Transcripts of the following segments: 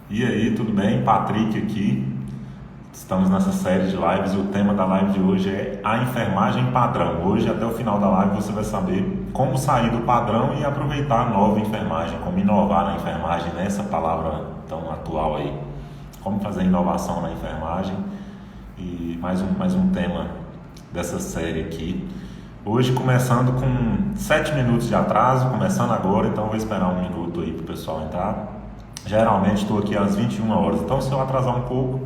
E aí, tudo bem? Patrick aqui. Estamos nessa série de lives e o tema da live de hoje é a enfermagem padrão. Hoje, até o final da live, você vai saber como sair do padrão e aproveitar a nova enfermagem, como inovar na enfermagem, né? Essa palavra tão atual aí. Como fazer inovação na enfermagem. E mais um tema dessa série aqui. Hoje começando com 7 minutos de atraso, começando agora, então vou esperar um minuto aí para o pessoal entrar. Geralmente estou aqui às 21 horas, então se eu atrasar um pouco,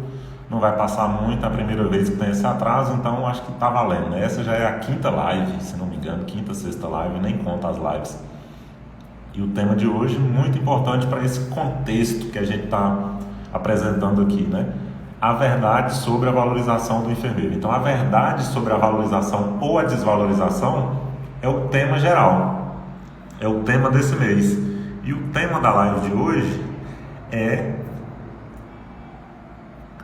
não vai passar muito, é a primeira vez que tem esse atraso, então acho que está valendo, né? Essa já é a quinta live, se não me engano, quinta, sexta live, nem conta as lives. E o tema de hoje, muito importante para esse contexto que a gente está apresentando aqui, né? A verdade sobre a valorização do enfermeiro. Então, a verdade sobre a valorização ou a desvalorização é o tema geral, é o tema desse mês. E o tema da live de hoje é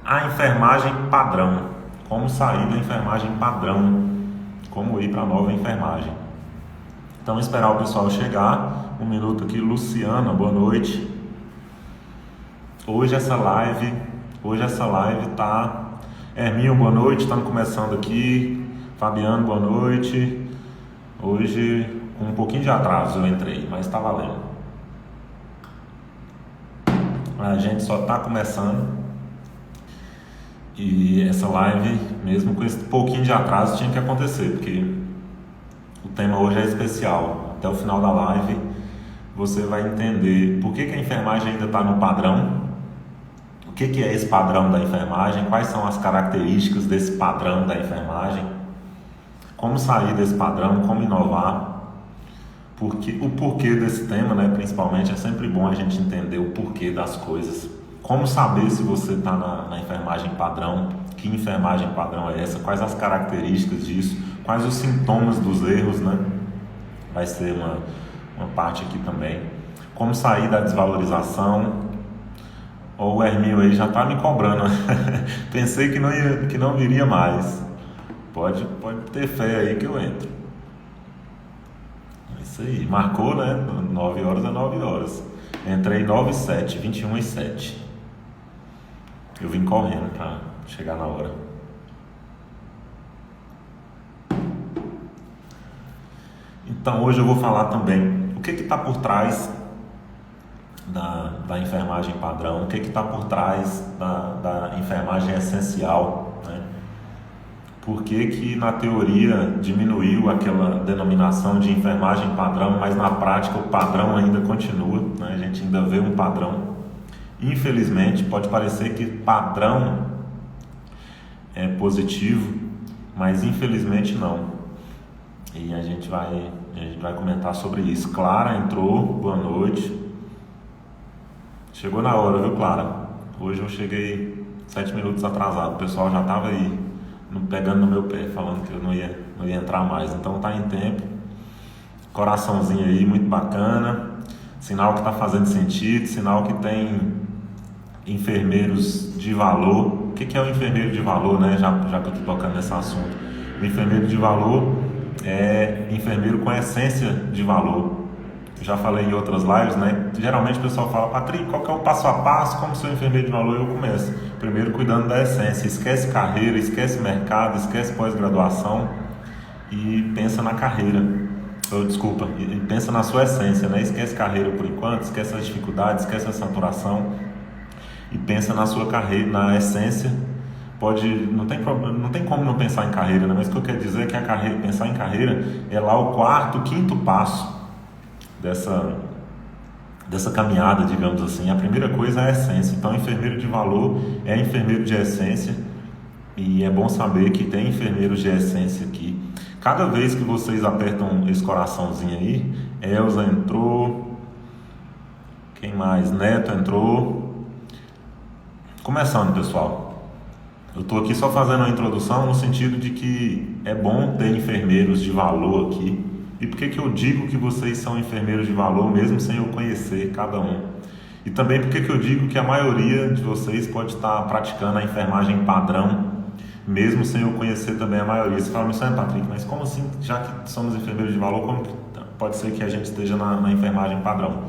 a enfermagem padrão. Como sair da enfermagem padrão, como ir para a nova enfermagem. Então, esperar o pessoal chegar. Um minuto aqui, Luciana, boa noite. Hoje essa live tá... Herminho, boa noite, estamos começando aqui. Fabiano, boa noite. Hoje, com um pouquinho de atraso eu entrei, mas está valendo. A gente só está começando. E essa live, mesmo com esse pouquinho de atraso, tinha que acontecer, porque o tema hoje é especial. Até o final da live, você vai entender por que a enfermagem ainda está no padrão. O que é esse padrão da enfermagem? Quais são as características desse padrão da enfermagem? Como sair desse padrão? Como inovar? O porquê desse tema, né? Principalmente, é sempre bom a gente entender o porquê das coisas. Como saber se você está na enfermagem padrão? Que enfermagem padrão é essa? Quais as características disso? Quais os sintomas dos erros, né? Vai ser uma parte aqui também. Como sair da desvalorização? Ou o Herminho aí já está me cobrando. Pensei que não viria mais. Pode ter fé aí que eu entro. É isso aí. Marcou, né? 9 horas é 9 horas. Entrei 9 e 7, 21 e 7. Eu vim correndo para chegar na hora. Então hoje eu vou falar também o que está por trás da enfermagem padrão, o que está por trás da enfermagem essencial, né? Por que na teoria diminuiu aquela denominação de enfermagem padrão, mas na prática o padrão ainda continua, né? A gente ainda vê um padrão. Infelizmente, pode parecer que padrão é positivo, mas infelizmente não. E a gente vai comentar sobre isso. Clara entrou, boa noite. Chegou na hora, viu, Clara? Hoje eu cheguei 7 minutos atrasado. O pessoal já estava aí pegando no meu pé, falando que eu não ia entrar mais. Então tá em tempo. Coraçãozinho aí, muito bacana. Sinal que está fazendo sentido, sinal que tem enfermeiros de valor. O que é o enfermeiro de valor, né? Já que eu estou tocando nesse assunto. O enfermeiro de valor é enfermeiro com essência de valor. Já falei em outras lives, né? Geralmente o pessoal fala: Patrick, qual que é o passo a passo? Como ser um enfermeiro de valor? Eu começo primeiro cuidando da essência. Esquece carreira, esquece mercado, esquece pós-graduação e pensa na carreira. E pensa na sua essência, né? Esquece carreira por enquanto, esquece as dificuldades, esquece a saturação e pensa na sua carreira, na essência. Não tem como não pensar em carreira, né? Mas o que eu quero dizer é que pensar em carreira é lá o quarto, quinto passo dessa caminhada, digamos assim. A primeira coisa é a essência. Então, enfermeiro de valor é enfermeiro de essência, e é bom saber que tem enfermeiros de essência aqui. Cada vez que vocês apertam esse coraçãozinho aí, Elza entrou, quem mais? Neto entrou. Começando, pessoal. Eu estou aqui só fazendo uma introdução no sentido de que é bom ter enfermeiros de valor aqui. E por que eu digo que vocês são enfermeiros de valor, mesmo sem eu conhecer cada um? E também por que eu digo que a maioria de vocês pode estar praticando a enfermagem padrão, mesmo sem eu conhecer também a maioria. Você fala: mas Patrick, mas como assim, já que somos enfermeiros de valor, como pode ser que a gente esteja na enfermagem padrão?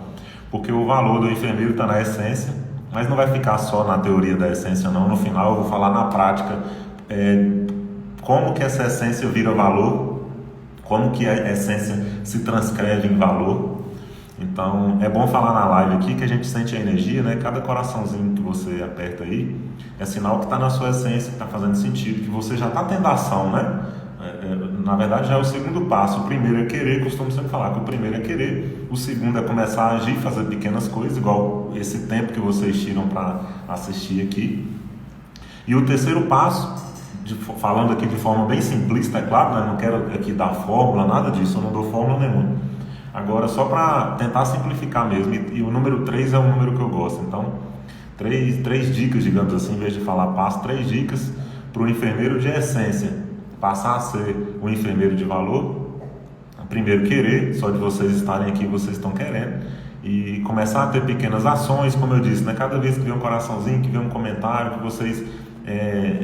Porque o valor do enfermeiro está na essência, Mas não vai ficar só na teoria da essência não, no final eu vou falar na prática como que essa essência vira valor, como que a essência se transcreve em valor. Então é bom falar na live aqui que a gente sente a energia, né? Cada coraçãozinho que você aperta aí é sinal que está na sua essência, que está fazendo sentido, que você já está tendo ação, né? Na verdade já é o segundo passo. O primeiro é querer, costumo sempre falar que o primeiro é querer, o segundo é começar a agir, fazer pequenas coisas, igual esse tempo que vocês tiram para assistir aqui. E o terceiro passo, falando aqui de forma bem simplista, é claro, né? Não quero aqui dar fórmula, nada disso, eu não dou fórmula nenhuma. Agora, só para tentar simplificar mesmo, e o número 3 é um número que eu gosto, então, três dicas, digamos assim, em vez de falar passo, 3 dicas para o enfermeiro de essência passar a ser um enfermeiro de valor. Primeiro, querer, só de vocês estarem aqui, vocês estão querendo, e começar a ter pequenas ações, como eu disse, né? Cada vez que vê um coraçãozinho, que vê um comentário, que vocês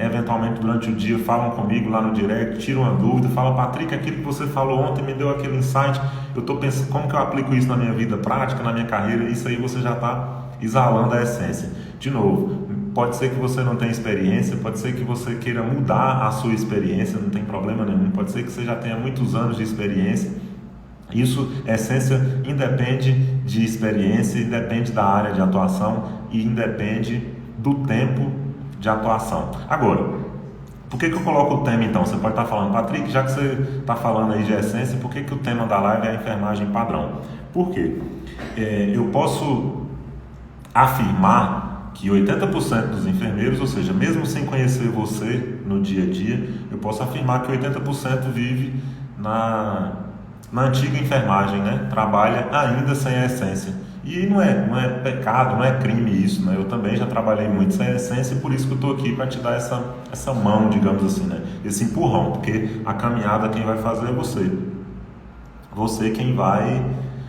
eventualmente durante o dia falam comigo lá no direct, tiram uma dúvida, falam: Patrick, aquilo que você falou ontem me deu aquele insight, eu estou pensando como que eu aplico isso na minha vida prática, na minha carreira. Isso aí você já está exalando a essência. De novo, pode ser que você não tenha experiência, pode ser que você queira mudar a sua experiência, não tem problema nenhum, pode ser que você já tenha muitos anos de experiência. Isso, essência, independe de experiência, independe da área de atuação e independe do tempo de atuação. Agora, por que eu coloco o tema então? Você pode estar falando: Patrick, já que você está falando aí de essência, por que o tema da live é a enfermagem padrão? Por quê? Eu posso afirmar que 80% dos enfermeiros, ou seja, mesmo sem conhecer você no dia a dia, eu posso afirmar que 80% vive na antiga enfermagem, né? Trabalha ainda sem a essência. E não é pecado, não é crime isso, né? Eu também já trabalhei muito sem a essência, e por isso que eu estou aqui para te dar essa mão, digamos assim, né? Esse empurrão, porque a caminhada quem vai fazer é você. Você quem vai.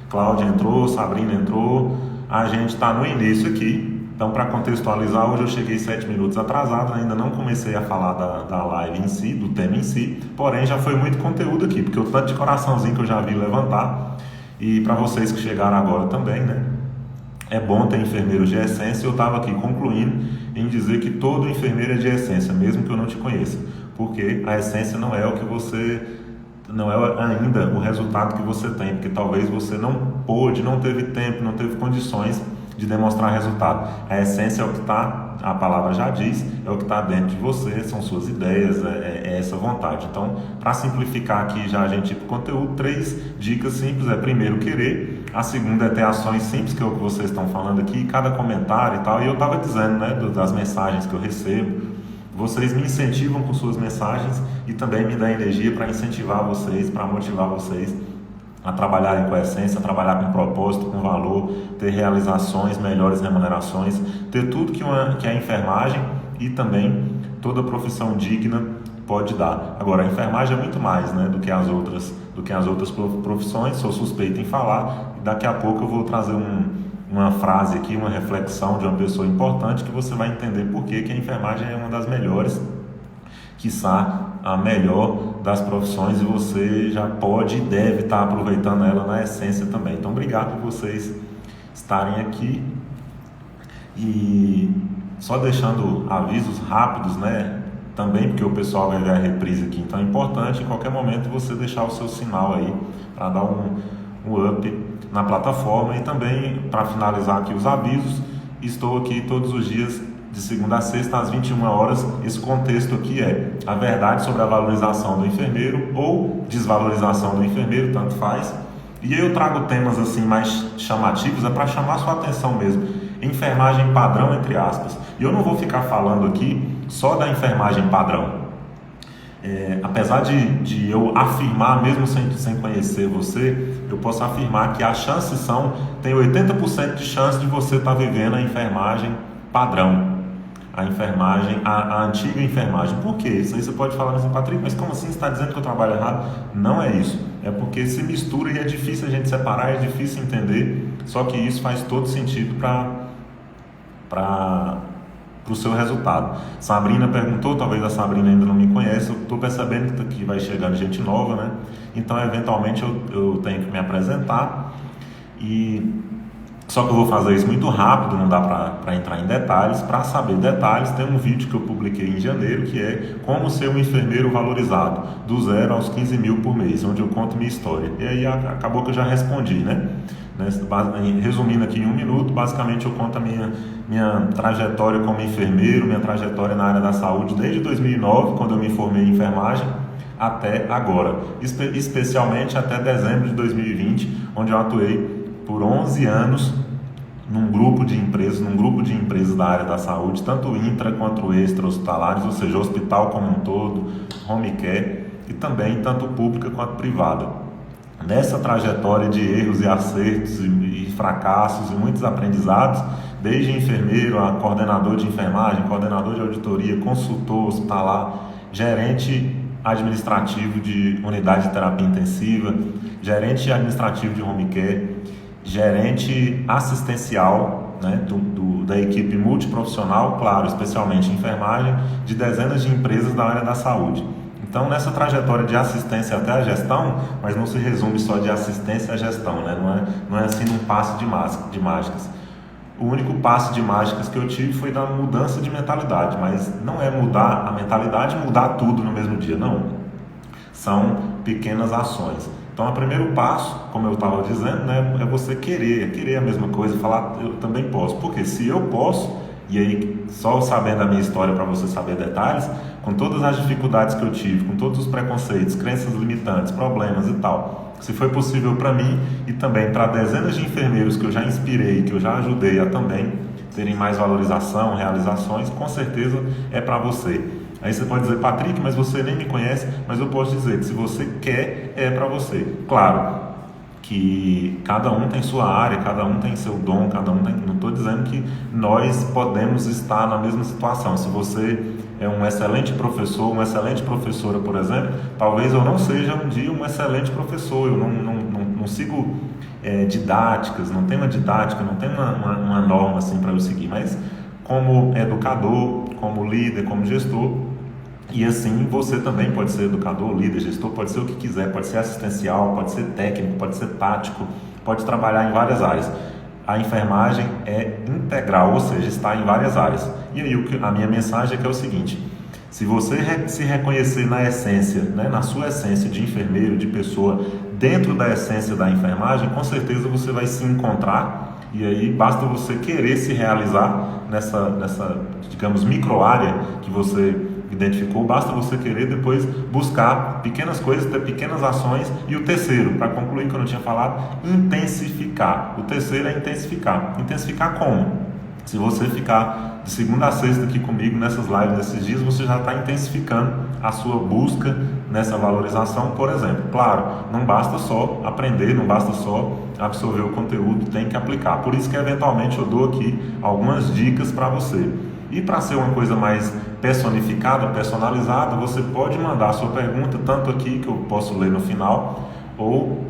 Cláudia entrou, Sabrina entrou, a gente está no início aqui. Então, para contextualizar, hoje eu cheguei 7 minutos atrasado, ainda não comecei a falar da live em si, do tema em si, porém já foi muito conteúdo aqui, porque o tanto de coraçãozinho que eu já vi levantar. E para vocês que chegaram agora também, né? É bom ter enfermeiros de essência. Eu estava aqui concluindo em dizer que todo enfermeiro é de essência, mesmo que eu não te conheça, porque a essência não é o que você, não é ainda o resultado que você tem, porque talvez você não pôde, não teve tempo, não teve condições de demonstrar resultado. A essência é o que está, a palavra já diz, é o que está dentro de você, são suas ideias, é essa vontade. Então, para simplificar aqui já a gente ir para o conteúdo, 3 dicas simples. Primeiro, querer. A segunda é ter ações simples, que é o que vocês estão falando aqui, cada comentário e tal. E eu estava dizendo, né, das mensagens que eu recebo, vocês me incentivam com suas mensagens e também me dão energia para incentivar vocês, para motivar vocês a trabalharem com a essência, a trabalhar com propósito, com valor, ter realizações, melhores remunerações, ter tudo que a enfermagem e também toda profissão digna pode dar. Agora, a enfermagem é muito mais, né, do que as outras profissões. Sou suspeito em falar, e daqui a pouco eu vou trazer uma frase aqui, uma reflexão de uma pessoa importante, que você vai entender por que a enfermagem é uma das melhores, quiçá a melhor das profissões, e você já pode e deve estar aproveitando ela na essência também. Então, obrigado por vocês estarem aqui. E só deixando avisos rápidos, né? Também porque o pessoal vai ver a reprise aqui, então é importante em qualquer momento você deixar o seu sinal aí para dar um up na plataforma. E também, para finalizar aqui os avisos, estou aqui todos os dias de segunda a sexta às 21 horas. Esse contexto aqui é a verdade sobre a valorização do enfermeiro ou desvalorização do enfermeiro, tanto faz. E aí eu trago temas assim mais chamativos, é para chamar sua atenção mesmo. Enfermagem padrão, entre aspas. E eu não vou ficar falando aqui só da enfermagem padrão. Apesar de eu afirmar, mesmo sem conhecer você, eu posso afirmar que as chances tem 80% de chance de você estar vivendo a enfermagem padrão. A enfermagem, a antiga enfermagem. Por quê? Isso aí você pode falar assim: Patrick, mas como assim você está dizendo que eu trabalho errado? Não é isso. É porque se mistura e é difícil a gente separar, é difícil entender. Só que isso faz todo sentido para o seu resultado. Sabrina perguntou, talvez a Sabrina ainda não me conhece. Eu estou percebendo que vai chegando gente nova, né? Então, eventualmente, eu tenho que me apresentar. E Só que eu vou fazer isso muito rápido, não dá para entrar em detalhes. Para saber detalhes, tem um vídeo que eu publiquei em janeiro, que é Como Ser um Enfermeiro Valorizado, do 0 aos 15 mil por mês, onde eu conto minha história. E aí acabou que eu já respondi, né? Resumindo aqui em 1 minuto, basicamente eu conto a minha trajetória como enfermeiro, minha trajetória na área da saúde, desde 2009, quando eu me formei em enfermagem, até agora, especialmente até dezembro de 2020, onde eu atuei por 11 anos num grupo de empresas da área da saúde, tanto intra quanto extra-hospitalares, ou seja, hospital como um todo, home care, e também tanto pública quanto privada. Nessa trajetória de erros e acertos e fracassos e muitos aprendizados, desde enfermeiro a coordenador de enfermagem, coordenador de auditoria, consultor hospitalar, gerente administrativo de unidade de terapia intensiva, gerente administrativo de home care, gerente assistencial, né, da equipe multiprofissional, claro, especialmente enfermagem, de dezenas de empresas da área da saúde. Então, nessa trajetória de assistência até a gestão, mas não se resume só de assistência à gestão, né? Não é assim num passe de mágicas. O único passe de mágicas que eu tive foi da mudança de mentalidade, mas não é mudar a mentalidade e mudar tudo no mesmo dia, não. São pequenas ações. Então, o primeiro passo, como eu estava dizendo, né, é você querer a mesma coisa, falar, eu também posso. Porque se eu posso, e aí só sabendo a minha história para você saber detalhes, com todas as dificuldades que eu tive, com todos os preconceitos, crenças limitantes, problemas e tal, se foi possível para mim e também para dezenas de enfermeiros que eu já inspirei, que eu já ajudei a também terem mais valorização, realizações, com certeza é para você. Aí você pode dizer, Patrick, mas você nem me conhece, mas eu posso dizer que se você quer, é para você. Claro que cada um tem sua área, cada um tem seu dom, cada um tem... Não estou dizendo que nós podemos estar na mesma situação. Se você é um excelente professor, uma excelente professora, por exemplo, talvez eu não seja um dia um excelente professor, eu não sigo didáticas, não tenho uma didática, não tenho uma norma assim para eu seguir, mas como educador, como líder, como gestor, e assim você também pode ser educador, líder, gestor, pode ser o que quiser, pode ser assistencial, pode ser técnico, pode ser tático, pode trabalhar em várias áreas. A enfermagem é integral, ou seja, está em várias áreas. E aí a minha mensagem é que é o seguinte: se você se reconhecer na essência, né, na sua essência de enfermeiro, de pessoa, dentro da essência da enfermagem, com certeza você vai se encontrar. E aí basta você querer se realizar nessa digamos, micro-área que você identificou, basta você querer depois buscar pequenas coisas, ter pequenas ações. E o terceiro, para concluir que eu não tinha falado, intensificar. O terceiro é intensificar. Intensificar como? Se você ficar de segunda a sexta aqui comigo nessas lives, nesses dias, você já está intensificando a sua busca nessa valorização, por exemplo. Claro, não basta só aprender, não basta só absorver o conteúdo, tem que aplicar. Por isso que eventualmente eu dou aqui algumas dicas para você. E para ser uma coisa mais personificada, personalizada, você pode mandar a sua pergunta, tanto aqui que eu posso ler no final, ou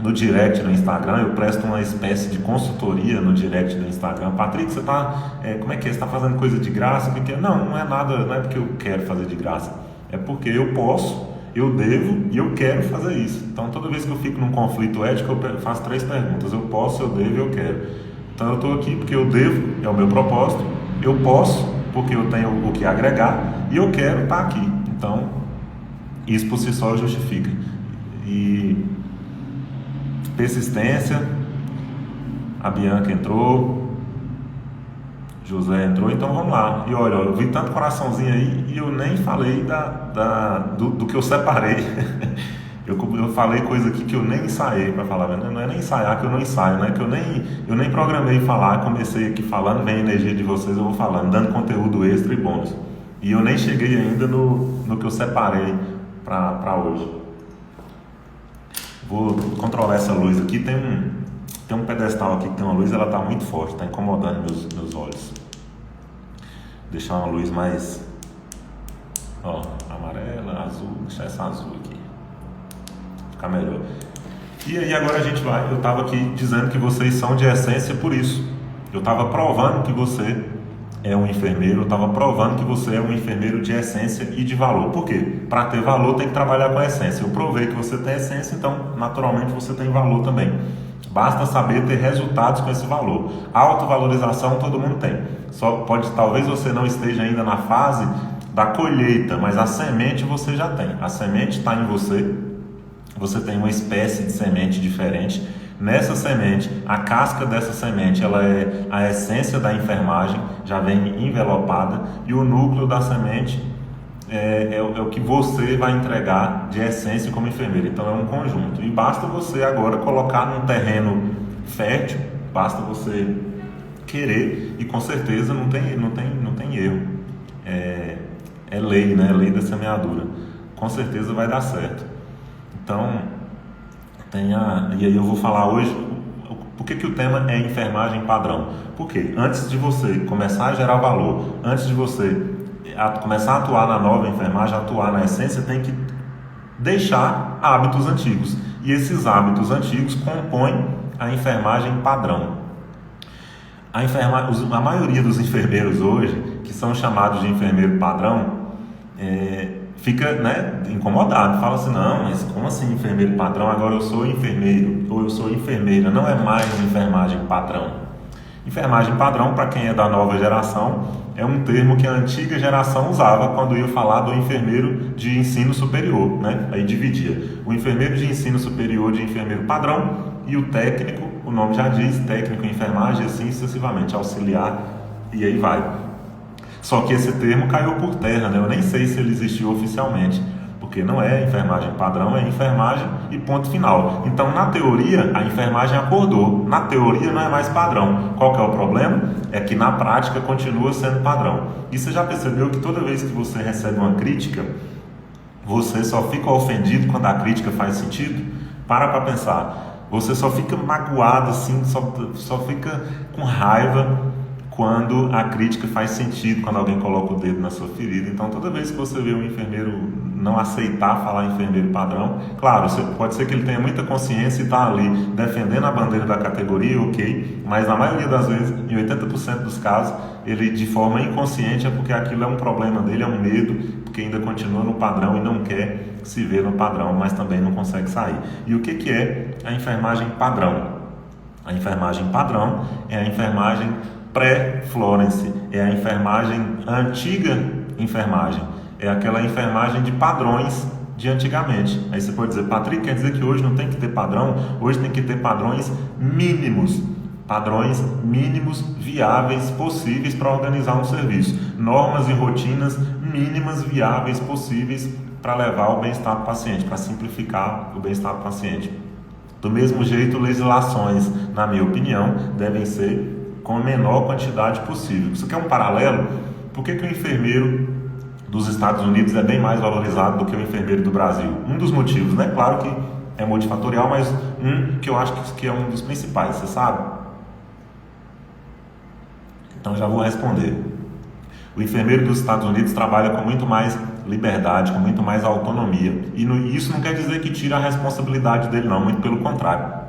no direct no Instagram. Eu presto uma espécie de consultoria no direct do Instagram. Patrick, você está, como é que é? Você está fazendo coisa de graça? O que é? Não é nada, não é porque eu quero fazer de graça, é porque eu posso, eu devo e eu quero fazer isso. Então toda vez que eu fico num conflito ético, eu faço 3 perguntas: eu posso, eu devo e eu quero. Então eu estou aqui porque eu devo, é o meu propósito, eu posso porque eu tenho o que agregar e eu quero estar aqui. Então isso por si só justifica. E persistência, a Bianca entrou, José entrou, então vamos lá. E olha, eu vi tanto coraçãozinho aí e eu nem falei do que eu separei. Eu falei coisa aqui que eu nem ensaiei para falar, não é nem ensaiar que eu não ensaio, né? Que eu nem programei falar, comecei aqui falando, vem a energia de vocês, eu vou falando, dando conteúdo extra e bônus. E eu nem cheguei ainda no que eu separei para hoje. Vou controlar essa luz aqui, tem um pedestal aqui que tem uma luz, ela está muito forte, está incomodando meus olhos. Deixar uma luz mais, amarela, azul, deixar essa azul aqui. Ficar melhor. E aí agora a gente vai. Eu estava aqui dizendo que vocês são de essência por isso. Eu estava provando que você é um enfermeiro, eu estava provando que você é um enfermeiro de essência e de valor. Por quê? Para ter valor tem que trabalhar com a essência. Eu provei que você tem essência, então naturalmente você tem valor também. Basta saber ter resultados com esse valor. Autovalorização todo mundo tem. Talvez você não esteja ainda na fase da colheita, mas a semente você já tem. A semente está em você. Você tem uma espécie de semente diferente. Nessa semente, a casca dessa semente, ela é a essência da enfermagem, já vem envelopada, e o núcleo da semente é o que você vai entregar de essência como enfermeiro. Então é um conjunto. E basta você agora colocar num terreno fértil, basta você querer, e com certeza não tem erro. É lei, né? Lei da semeadura. Com certeza vai dar certo. Então, e aí eu vou falar hoje por que o tema é enfermagem padrão. Porque antes de você começar a gerar valor, antes de você começar a atuar na nova enfermagem, atuar na essência, tem que deixar hábitos antigos. E esses hábitos antigos compõem a enfermagem padrão. A maioria dos enfermeiros hoje, que são chamados de enfermeiro padrão, fica, né, incomodado, fala assim: não, mas como assim enfermeiro padrão? Agora eu sou enfermeiro ou eu sou enfermeira, não é mais enfermagem padrão. Enfermagem padrão, para quem é da nova geração, é um termo que a antiga geração usava quando ia falar do enfermeiro de ensino superior, né? Aí dividia o enfermeiro de ensino superior de enfermeiro padrão e o técnico, o nome já diz, técnico em enfermagem, assim sucessivamente, auxiliar, e aí vai. Só que esse termo caiu por terra, né? Eu nem sei se ele existiu oficialmente, porque não é enfermagem padrão, é enfermagem e ponto final. Então, na teoria, a enfermagem acordou. Na teoria, não é mais padrão. Qual que é o problema? É que na prática continua sendo padrão. E você já percebeu que toda vez que você recebe uma crítica, você só fica ofendido quando a crítica faz sentido? Para pensar. Você só fica magoado, assim, só fica com raiva quando a crítica faz sentido, quando alguém coloca o dedo na sua ferida. Então, toda vez que você vê um enfermeiro não aceitar falar enfermeiro padrão, claro, pode ser que ele tenha muita consciência e está ali defendendo a bandeira da categoria, ok, mas na maioria das vezes, em 80% dos casos, ele de forma inconsciente é porque aquilo é um problema dele, é um medo, porque ainda continua no padrão e não quer se ver no padrão, mas também não consegue sair. E o que é a enfermagem padrão? A enfermagem padrão é a enfermagem pré-Florence, é a enfermagem, a antiga enfermagem, é aquela enfermagem de padrões de antigamente. Aí você pode dizer: Patrick, quer dizer que hoje não tem que ter padrão? Hoje tem que ter padrões mínimos viáveis, possíveis para organizar um serviço, normas e rotinas mínimas, viáveis, possíveis para levar o bem-estar do paciente, para simplificar o bem-estar do paciente. Do mesmo jeito, legislações, na minha opinião, devem ser com a menor quantidade possível. Isso aqui é um paralelo. Por que o enfermeiro dos Estados Unidos é bem mais valorizado do que o enfermeiro do Brasil? Um dos motivos, né? Claro que é multifatorial, mas que eu acho que é um dos principais, você sabe? Então já vou responder. O enfermeiro dos Estados Unidos trabalha com muito mais liberdade, com muito mais autonomia. E isso não quer dizer que tira a responsabilidade dele, não, muito pelo contrário.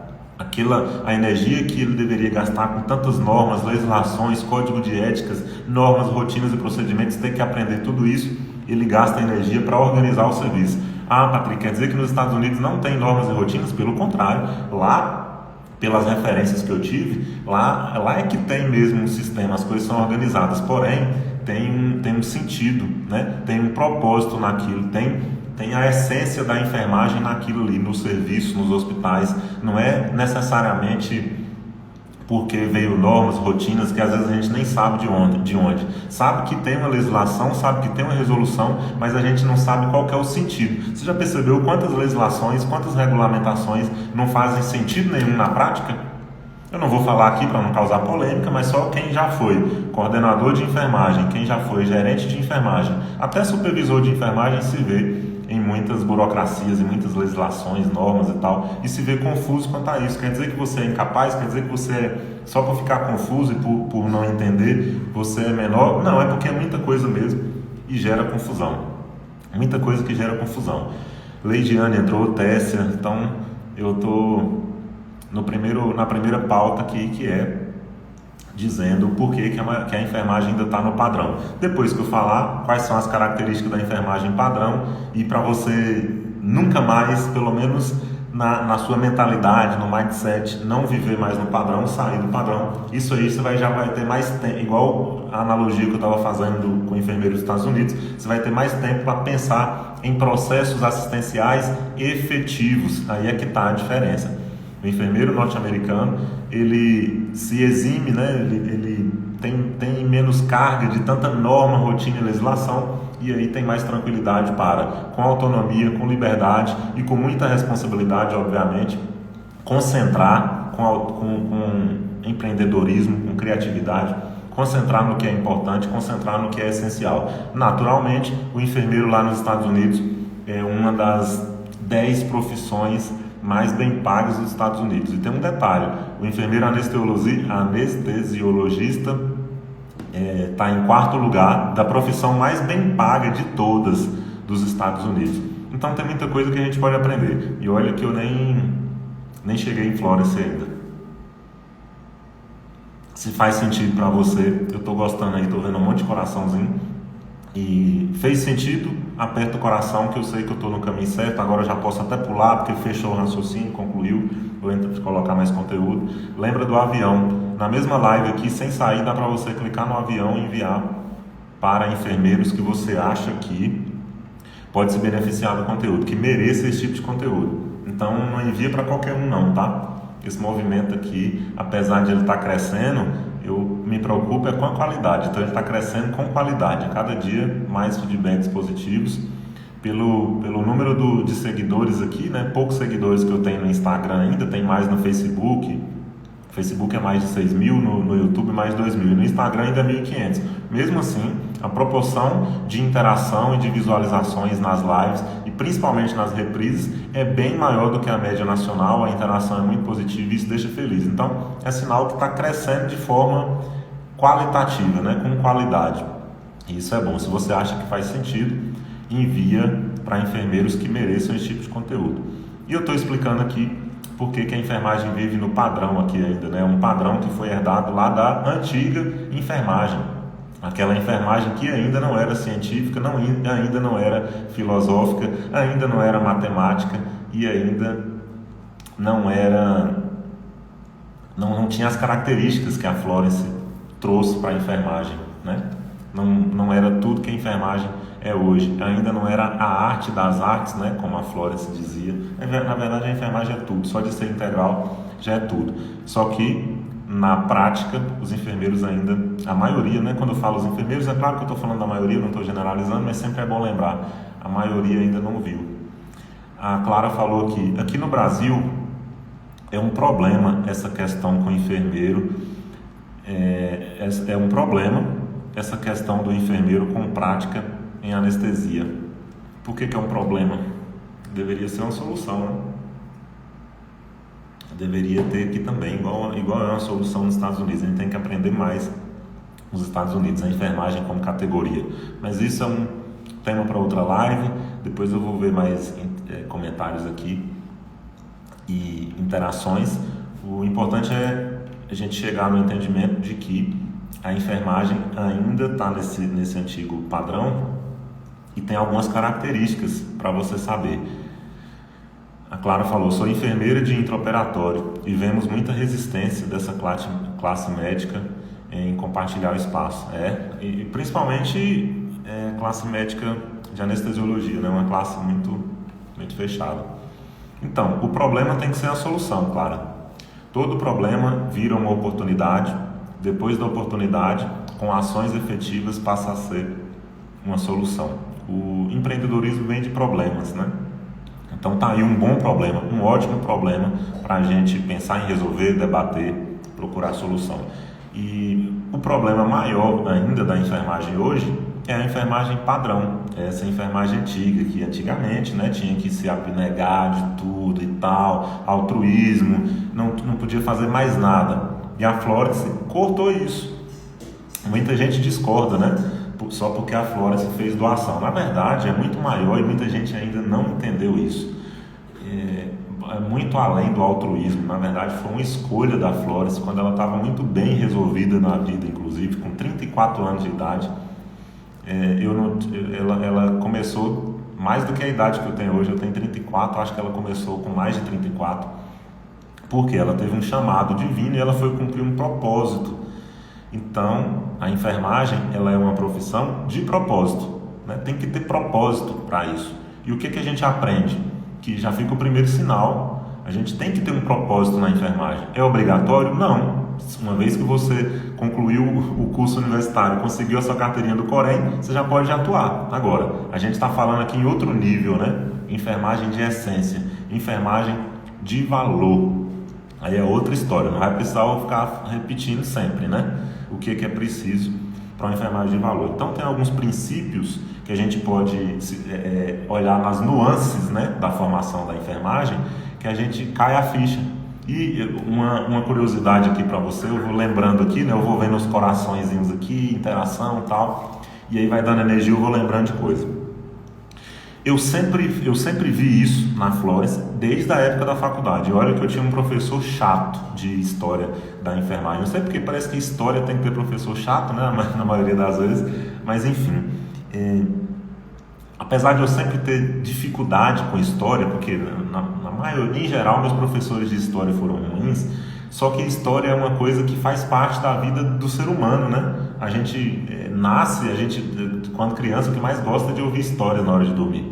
A energia que ele deveria gastar com tantas normas, legislações, código de éticas, normas, rotinas e procedimentos, ter que aprender tudo isso, ele gasta energia para organizar o serviço. Ah, Patrick, quer dizer que nos Estados Unidos não tem normas e rotinas? Pelo contrário, lá, pelas referências que eu tive, lá é que tem mesmo um sistema, as coisas são organizadas, porém tem um sentido, né? Tem um propósito naquilo, tem a essência da enfermagem naquilo ali, no serviço, nos hospitais. Não é necessariamente porque veio normas, rotinas, que às vezes a gente nem sabe de onde. Sabe que tem uma legislação, sabe que tem uma resolução, mas a gente não sabe qual que é o sentido. Você já percebeu quantas legislações, quantas regulamentações não fazem sentido nenhum na prática? Eu não vou falar aqui para não causar polêmica, mas só quem já foi coordenador de enfermagem, quem já foi gerente de enfermagem, até supervisor de enfermagem se vê em muitas burocracias, em muitas legislações, normas e tal, e se vê confuso quanto a isso. Quer dizer que você é incapaz? Quer dizer que você é, só por ficar confuso e por não entender, você é menor? Não, é porque é muita coisa mesmo e gera confusão. Muita coisa que gera confusão. Leidiane entrou, Tessia, então eu estou na primeira pauta aqui, que é dizendo o porquê que a enfermagem ainda está no padrão. Depois que eu falar quais são as características da enfermagem padrão, e para você nunca mais, pelo menos na sua mentalidade, no mindset, não viver mais no padrão, sair do padrão. Isso aí você já vai ter mais tempo, igual a analogia que eu estava fazendo com o enfermeiro dos Estados Unidos, você vai ter mais tempo para pensar em processos assistenciais efetivos. Aí é que está a diferença. O enfermeiro norte-americano, ele se exime, né? Ele tem menos carga de tanta norma, rotina e legislação, e aí tem mais tranquilidade para, com autonomia, com liberdade e com muita responsabilidade, obviamente, concentrar com empreendedorismo, com criatividade, concentrar no que é importante, concentrar no que é essencial. Naturalmente, o enfermeiro lá nos Estados Unidos é uma das 10 profissões mais bem pagas dos Estados Unidos. E tem um detalhe, o enfermeiro anestesiologista está em 4º lugar da profissão mais bem paga de todas dos Estados Unidos. Então tem muita coisa que a gente pode aprender. E olha que eu nem cheguei em Florence ainda. Se faz sentido para você, eu estou gostando aí, estou vendo um monte de coraçãozinho. E fez sentido, aperta o coração, que eu sei que eu estou no caminho certo. Agora eu já posso até pular, porque fechou o raciocínio, concluiu. Vou colocar mais conteúdo. Lembra do avião. Na mesma live aqui, sem sair, dá para você clicar no avião e enviar para enfermeiros que você acha que pode se beneficiar do conteúdo, que mereça esse tipo de conteúdo. Então não envia para qualquer um não, tá? Esse movimento aqui, apesar de ele estar crescendo, eu me preocupo com a qualidade. Então ele está crescendo com qualidade. A cada dia mais feedbacks positivos. Pelo número de seguidores aqui, né? Poucos seguidores que eu tenho no Instagram ainda, tem mais no Facebook. O Facebook é mais de 6 mil, no YouTube mais de 2 mil, e no Instagram ainda é 1.500. Mesmo assim, a proporção de interação e de visualizações nas lives, e principalmente nas reprises, é bem maior do que a média nacional. A interação é muito positiva e isso deixa feliz. Então, é sinal que está crescendo de forma qualitativa, né? Com qualidade. E isso é bom. Se você acha que faz sentido, envia para enfermeiros que mereçam esse tipo de conteúdo. E eu estou explicando aqui por que a enfermagem vive no padrão aqui ainda, né? Um padrão que foi herdado lá da antiga enfermagem. Aquela enfermagem que ainda não era científica, ainda não era filosófica, ainda não era matemática e ainda não tinha as características que a Florence trouxe para a enfermagem, né? Não era tudo que a enfermagem é hoje. Ainda não era a arte das artes, né? Como a Florence dizia. Na verdade, a enfermagem é tudo. Só de ser integral já é tudo. Só que na prática, os enfermeiros ainda, a maioria, né? Quando eu falo os enfermeiros, é claro que eu estou falando da maioria, não estou generalizando, mas sempre é bom lembrar, a maioria ainda não viu. A Clara falou que aqui no Brasil é um problema essa questão com o enfermeiro, é um problema essa questão do enfermeiro com prática em anestesia. Por que é um problema? Deveria ser uma solução, né? Deveria ter aqui também, igual é uma solução nos Estados Unidos. A gente tem que aprender mais nos Estados Unidos, a enfermagem como categoria. Mas isso é um tema para outra live. Depois eu vou ver mais comentários aqui e interações. O importante é a gente chegar no entendimento de que a enfermagem ainda está nesse antigo padrão e tem algumas características para você saber. A Clara falou, sou enfermeira de intraoperatório e vemos muita resistência dessa classe médica em compartilhar o espaço. E principalmente classe médica de anestesiologia, né? Uma classe muito, muito fechada. Então, o problema tem que ser a solução, Clara. Todo problema vira uma oportunidade. Depois da oportunidade, com ações efetivas, passa a ser uma solução. O empreendedorismo vem de problemas, né? Então tá aí um bom problema, um ótimo problema para a gente pensar em resolver, debater, procurar solução. E o problema maior ainda da enfermagem hoje é a enfermagem padrão, essa enfermagem antiga, que antigamente, né, tinha que se abnegar de tudo e tal, altruísmo, não podia fazer mais nada. E a Florence cortou isso. Muita gente discorda, né? Só porque a Florence fez doação. Na verdade, é muito maior e muita gente ainda não entendeu isso. É muito além do altruísmo. Na verdade, foi uma escolha da Florence quando ela estava muito bem resolvida na vida, inclusive, com 34 anos de idade. Ela começou mais do que a idade que eu tenho hoje. Eu tenho 34, acho que ela começou com mais de 34, porque ela teve um chamado divino e ela foi cumprir um propósito. Então, a enfermagem, ela é uma profissão de propósito, né? Tem que ter propósito para isso. E o que a gente aprende? Que já fica o primeiro sinal. A gente tem que ter um propósito na enfermagem. É obrigatório? Não. Uma vez que você concluiu o curso universitário, conseguiu a sua carteirinha do Corém, você já pode atuar. Agora, a gente está falando aqui em outro nível, né? Enfermagem de essência, enfermagem de valor. Aí é outra história, não vai precisar ficar repetindo sempre, né? O que é preciso para uma enfermagem de valor. Então, tem alguns princípios que a gente pode olhar nas nuances, né, da formação da enfermagem, que a gente cai a ficha. E uma curiosidade aqui para você, eu vou lembrando aqui, né, eu vou vendo os coraçõezinhos aqui, interação e tal, e aí vai dando energia, eu vou lembrando de coisa. Eu sempre vi isso na Florence desde a época da faculdade. Olha que eu tinha um professor chato de história da enfermagem. Não sei porque parece que história tem que ter professor chato, né? Na maioria das vezes. Mas enfim, apesar de eu sempre ter dificuldade com história, porque na maioria, em geral, meus professores de história foram ruins. Só que a história é uma coisa que faz parte da vida do ser humano, né? A gente nasce, quando criança, o que mais gosta é de ouvir histórias na hora de dormir.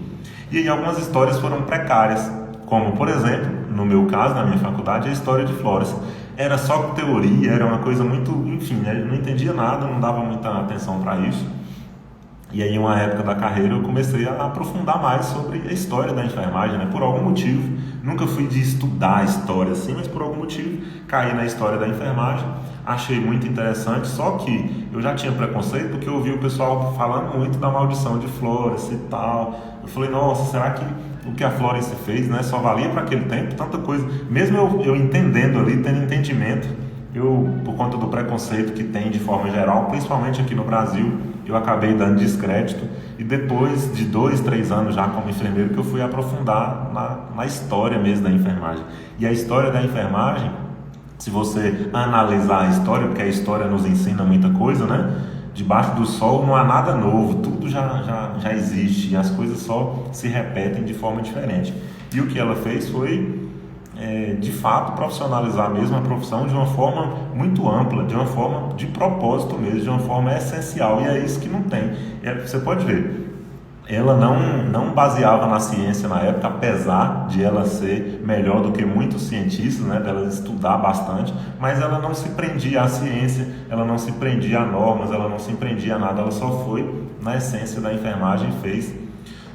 E aí algumas histórias foram precárias, como, por exemplo, no meu caso, na minha faculdade, a história de Florence. Era só teoria, era uma coisa muito... Enfim, eu não entendia nada, não dava muita atenção para isso. E aí, em uma época da carreira, eu comecei a aprofundar mais sobre a história da enfermagem, né? Por algum motivo, nunca fui de estudar a história assim, mas por algum motivo caí na história da enfermagem, achei muito interessante, só que eu já tinha preconceito porque eu ouvi o pessoal falando muito da maldição de Florence e tal. Eu falei, nossa, será que o que a Florence fez, né, só valia para aquele tempo? Tanta coisa, mesmo eu entendendo ali, tendo entendimento, por conta do preconceito que tem de forma geral, principalmente aqui no Brasil, eu acabei dando descrédito, e depois de 2, 3 anos já como enfermeiro que eu fui aprofundar na história mesmo da enfermagem. E a história da enfermagem, se você analisar a história, porque a história nos ensina muita coisa, né? Debaixo do sol não há nada novo, tudo já existe, e as coisas só se repetem de forma diferente. E o que ela fez foi... de fato, profissionalizar mesmo a profissão de uma forma muito ampla, de uma forma de propósito mesmo, de uma forma essencial, e é isso que não tem. Você pode ver, ela não baseava na ciência na época, apesar de ela ser melhor do que muitos cientistas, né, dela estudar bastante, mas ela não se prendia à ciência, ela não se prendia a normas, ela não se prendia a nada, ela só foi na essência da enfermagem e fez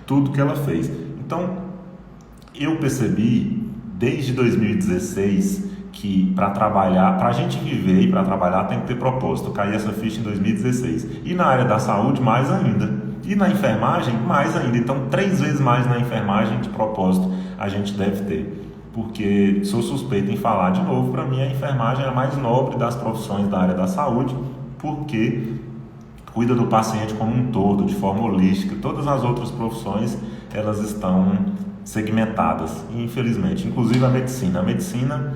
tudo que ela fez. Então, eu percebi desde 2016 que para trabalhar, para a gente viver e para trabalhar tem que ter propósito. Eu caí essa ficha em 2016. E na área da saúde, mais ainda. E na enfermagem, mais ainda. Então, 3 vezes mais na enfermagem de propósito a gente deve ter. Porque sou suspeito em falar de novo, para mim a enfermagem é a mais nobre das profissões da área da saúde, porque cuida do paciente como um todo, de forma holística. Todas as outras profissões, elas estão segmentadas, infelizmente, inclusive a medicina. A medicina,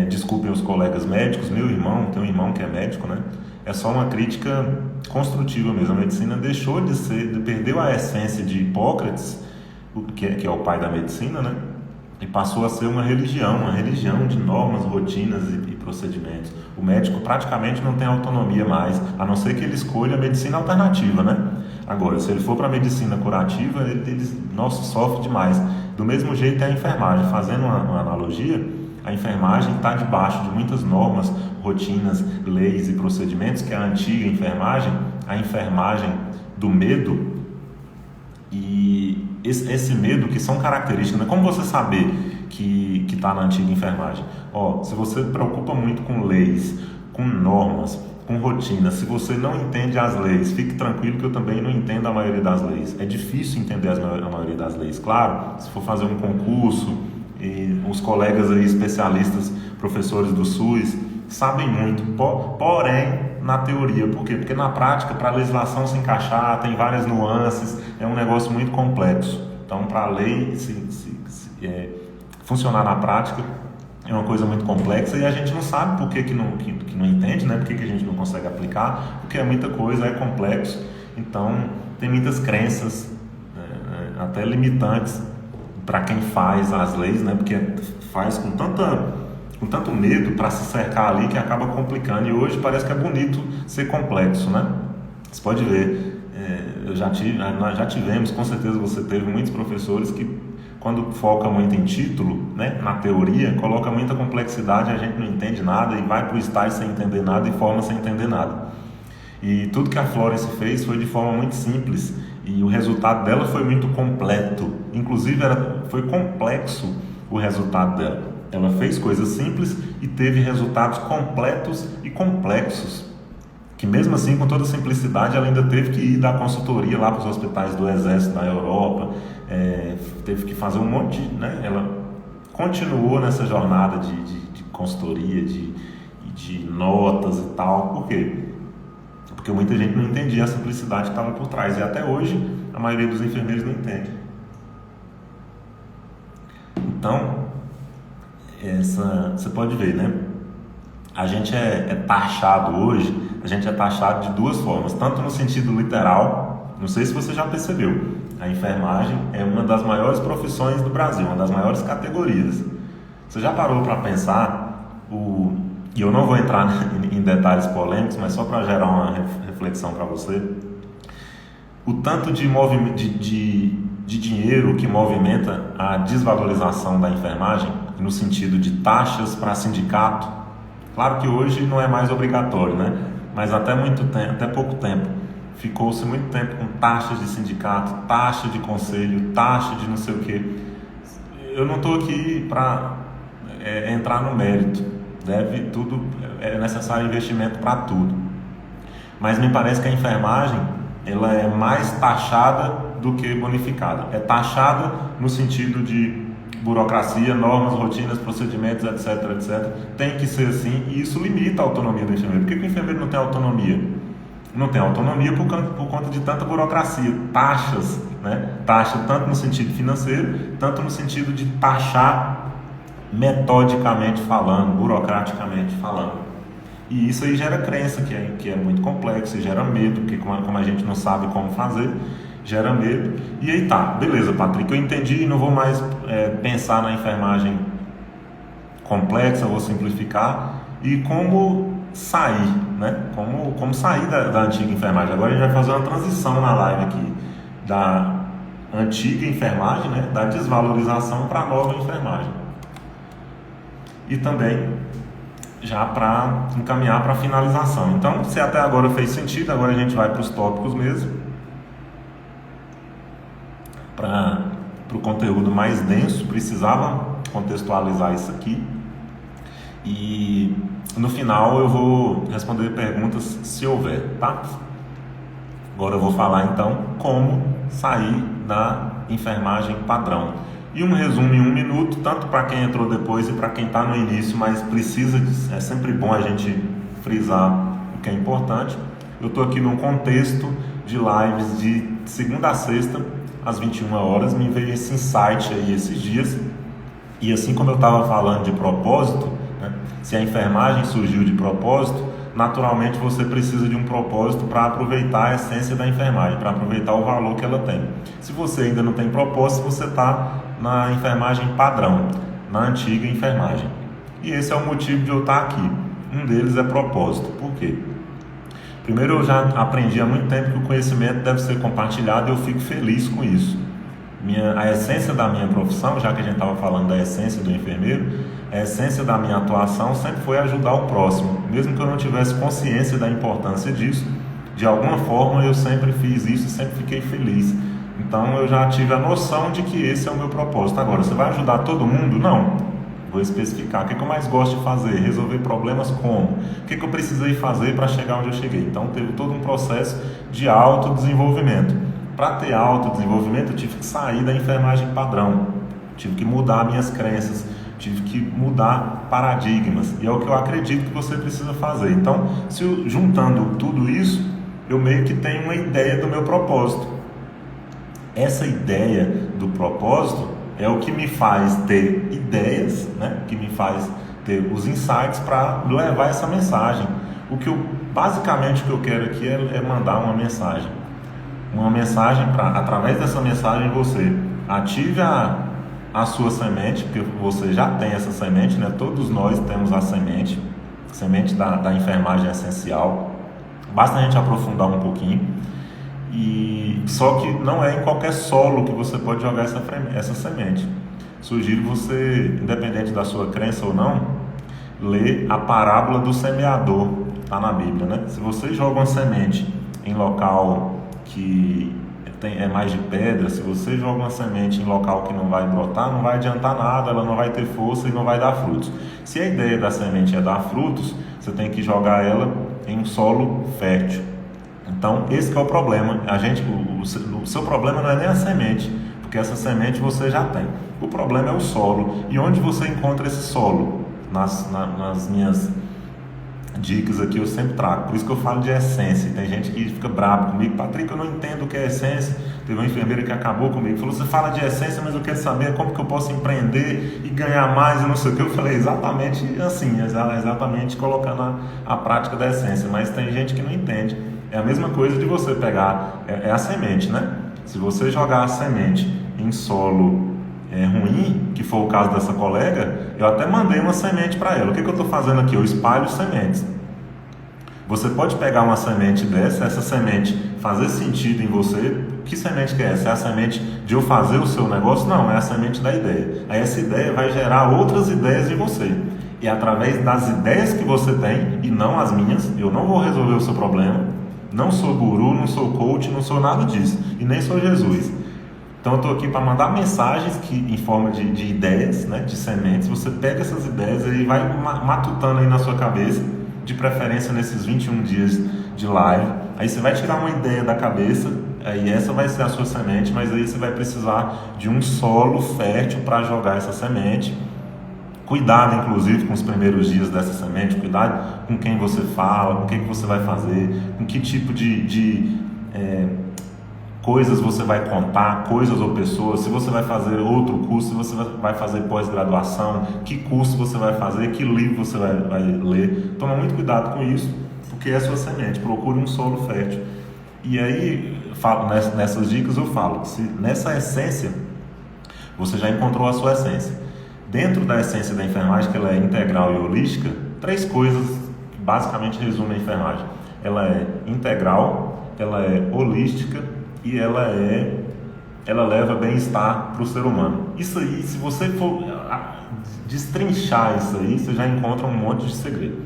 desculpem os colegas médicos, meu irmão, tem um irmão que é médico, né? É só uma crítica construtiva mesmo. A medicina deixou de ser, perdeu a essência de Hipócrates, que é o pai da medicina, né? E passou a ser uma religião de normas, rotinas e procedimentos. O médico praticamente não tem autonomia mais, a não ser que ele escolha a medicina alternativa, né? Agora, se ele for para a medicina curativa, nossa, sofre demais. Do mesmo jeito é a enfermagem. Fazendo uma analogia, a enfermagem está debaixo de muitas normas, rotinas, leis e procedimentos, que é a antiga enfermagem, a enfermagem do medo. E esse medo, que são características, né? Como você saber que está na antiga enfermagem? Se você se preocupa muito com leis, com normas, com rotina, se você não entende as leis, fique tranquilo que eu também não entendo a maioria das leis. É difícil entender a maioria das leis. Claro, se for fazer um concurso, e os colegas aí, especialistas, professores do SUS, sabem muito, porém, na teoria. Por quê? Porque na prática, para a legislação se encaixar, tem várias nuances, é um negócio muito complexo. Então, para a lei funcionar na prática, é uma coisa muito complexa, e a gente não sabe por que não entende, né? Por que a gente não consegue aplicar, porque é muita coisa, é complexo. Então, tem muitas crenças até limitantes para quem faz as leis, né? Porque faz com tanto medo para se cercar ali que acaba complicando. E hoje parece que é bonito ser complexo, né? Você pode ver, nós já tivemos, com certeza você teve muitos professores que, quando foca muito em título, né, na teoria, coloca muita complexidade, a gente não entende nada e vai para o estágio sem entender nada e forma sem entender nada. E tudo que a Florence fez foi de forma muito simples e o resultado dela foi muito completo. Inclusive foi complexo o resultado dela. Ela fez coisas simples e teve resultados completos e complexos, que mesmo assim, com toda simplicidade, ela ainda teve que ir dar consultoria lá para os hospitais do Exército da Europa, teve que fazer um monte de, né? Ela continuou nessa jornada de consultoria, de notas e tal. Por quê? Porque muita gente não entendia a simplicidade que estava por trás, e até hoje a maioria dos enfermeiros não entende. Então, você pode ver, né? A gente é taxado hoje, a gente é taxado de duas formas, tanto no sentido literal, não sei se você já percebeu, a enfermagem é uma das maiores profissões do Brasil, uma das maiores categorias. Você já parou para pensar, e eu não vou entrar em detalhes polêmicos, mas só para gerar uma reflexão para você, o tanto de dinheiro que movimenta a desvalorização da enfermagem, no sentido de taxas para sindicato. Claro que hoje não é mais obrigatório, né? Mas até pouco tempo, ficou-se muito tempo com taxas de sindicato, taxa de conselho, taxa de não sei o quê. Eu não estou aqui para entrar no mérito. É necessário investimento para tudo. Mas me parece que a enfermagem, ela é mais taxada do que bonificada. É taxada no sentido de burocracia, normas, rotinas, procedimentos, etc, etc. Tem que ser assim, e isso limita a autonomia do enfermeiro. Por que o enfermeiro não tem autonomia? Não tem autonomia por conta de tanta burocracia, taxas, né? Taxa tanto no sentido financeiro, tanto no sentido de taxar metodicamente falando, burocraticamente falando. E isso aí gera crença, que é muito complexo, e gera medo, porque como a gente não sabe como fazer, gera medo. E aí tá, beleza, Patrick, eu entendi, não vou mais pensar na enfermagem complexa, vou simplificar. E como sair, né? Como sair da antiga enfermagem? Agora a gente vai fazer uma transição na live aqui da antiga enfermagem, né? Da desvalorização para a nova enfermagem. E também já para encaminhar para a finalização. Então, se até agora fez sentido, agora a gente vai para os tópicos mesmo, para o conteúdo mais denso. Precisava contextualizar isso aqui, e no final eu vou responder perguntas se houver, tá? Agora eu vou falar então como sair da enfermagem padrão, e um resumo em 1 minuto, tanto para quem entrou depois e para quem está no início, mas é sempre bom a gente frisar o que é importante. Eu estou aqui num contexto de lives de segunda a sexta às 21 horas, me veio esse insight aí esses dias, e assim como eu estava falando de propósito, né, se a enfermagem surgiu de propósito, naturalmente você precisa de um propósito para aproveitar a essência da enfermagem, para aproveitar o valor que ela tem. Se você ainda não tem propósito, você está na enfermagem padrão, na antiga enfermagem. E esse é o motivo de eu estar aqui. Um deles é propósito. Por quê? Primeiro, eu já aprendi há muito tempo que o conhecimento deve ser compartilhado, e eu fico feliz com isso. A essência da minha profissão, já que a gente estava falando da essência do enfermeiro, a essência da minha atuação sempre foi ajudar o próximo. Mesmo que eu não tivesse consciência da importância disso, de alguma forma eu sempre fiz isso e sempre fiquei feliz. Então eu já tive a noção de que esse é o meu propósito. Agora, você vai ajudar todo mundo? Não. Vou especificar. O que eu mais gosto de fazer? Resolver problemas como? O que eu precisei fazer para chegar onde eu cheguei? Então teve todo um processo de autodesenvolvimento. Para ter autodesenvolvimento, eu tive que sair da enfermagem padrão. Tive que mudar minhas crenças. Tive que mudar paradigmas. E é o que eu acredito que você precisa fazer. Então, juntando tudo isso, eu meio que tenho uma ideia do meu propósito. Essa ideia do propósito é o que me faz ter ideias, né? Que me faz ter os insights para levar essa mensagem. Basicamente o que eu quero aqui é mandar uma mensagem. uma mensagem para, através dessa mensagem, você ative a sua semente, porque você já tem essa semente, né? Todos nós temos a semente da enfermagem essencial. Basta a gente aprofundar um pouquinho. E só que não é em qualquer solo que você pode jogar essa semente. Sugiro você, independente da sua crença ou não, ler a parábola do semeador, está na Bíblia, né? Se você joga uma semente em local que é mais de pedra, se você joga uma semente em local que não vai brotar, não vai adiantar nada, ela não vai ter força e não vai dar frutos. Se a ideia da semente é dar frutos, você tem que jogar ela em um solo fértil. Então, esse que é o problema. O seu problema não é nem a semente, porque essa semente você já tem. O problema é o solo. E onde você encontra esse solo? Nas minhas dicas aqui eu sempre trago. Por isso que eu falo de essência. Tem gente que fica bravo comigo: Patrick, eu não entendo o que é essência. Teve uma enfermeira que acabou comigo, falou: você fala de essência, mas eu quero saber como que eu posso empreender e ganhar mais e não sei o que. Eu falei exatamente assim, exatamente colocando a prática da essência. Mas tem gente que não entende. É a mesma coisa de você pegar, é a semente, né? Se você jogar a semente em solo ruim, que foi o caso dessa colega, eu até mandei uma semente para ela. O que eu estou fazendo aqui? Eu espalho sementes. Você pode pegar uma semente dessa, essa semente fazer sentido em você. Que semente que é essa? É a semente de eu fazer o seu negócio? Não, é a semente da ideia. Aí essa ideia vai gerar outras ideias em você. E através das ideias que você tem, e não as minhas, eu não vou resolver o seu problema. Não sou guru, não sou coach, não sou nada disso. E nem sou Jesus. Então eu estou aqui para mandar mensagens em forma de ideias, né, de sementes. Você pega essas ideias e vai matutando aí na sua cabeça, de preferência nesses 21 dias de live. Aí você vai tirar uma ideia da cabeça, aí essa vai ser a sua semente, mas aí você vai precisar de um solo fértil para jogar essa semente. Cuidado, inclusive, com os primeiros dias dessa semente. Cuidado com quem você fala, com o que você vai fazer, com que tipo de coisas você vai contar, coisas ou pessoas, se você vai fazer outro curso, se você vai fazer pós-graduação, que curso você vai fazer, que livro você vai ler. Toma muito cuidado com isso, porque é a sua semente. Procure um solo fértil. E aí, nessas dicas eu falo, se nessa essência, você já encontrou a sua essência. Dentro da essência da enfermagem, que ela é integral e holística, 3 coisas que basicamente resumem a enfermagem. Ela é integral, ela é holística e ela leva bem-estar para o ser humano. Isso aí, se você for destrinchar isso aí, você já encontra um monte de segredo.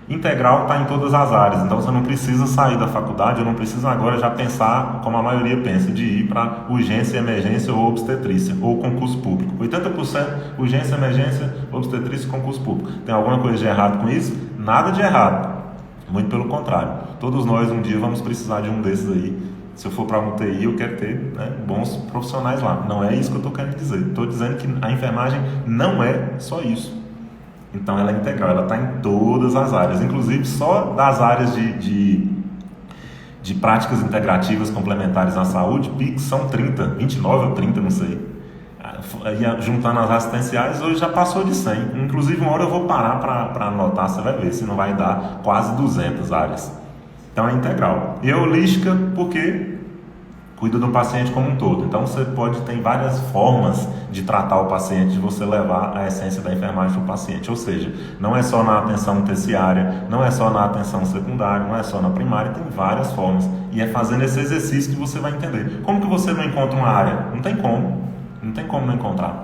Integral está em todas as áreas, então você não precisa sair da faculdade, eu não preciso agora já pensar como a maioria pensa, de ir para urgência, emergência ou obstetrícia, ou concurso público. 80% urgência, emergência, obstetrícia e concurso público. Tem alguma coisa de errado com isso? Nada de errado, muito pelo contrário. Todos nós um dia vamos precisar de um desses aí. Se eu for para um TI, eu quero ter, né, bons profissionais lá. Não é isso que eu estou querendo dizer. Estou dizendo que a enfermagem não é só isso. Então ela é integral, ela está em todas as áreas, inclusive só das áreas de práticas integrativas complementares na saúde, PICs são 30, 29 ou 30, não sei. E juntando as assistenciais, hoje já passou de 100. Inclusive uma hora eu vou parar para anotar, você vai ver, se não vai dar quase 200 áreas. Então é integral. E é holística porque cuida do paciente como um todo. Então você ter várias formas de tratar o paciente, de você levar a essência da enfermagem para o paciente. Ou seja, não é só na atenção terciária, não é só na atenção secundária, não é só na primária, tem várias formas. E é fazendo esse exercício que você vai entender. Como que você não encontra uma área? Não tem como não encontrar.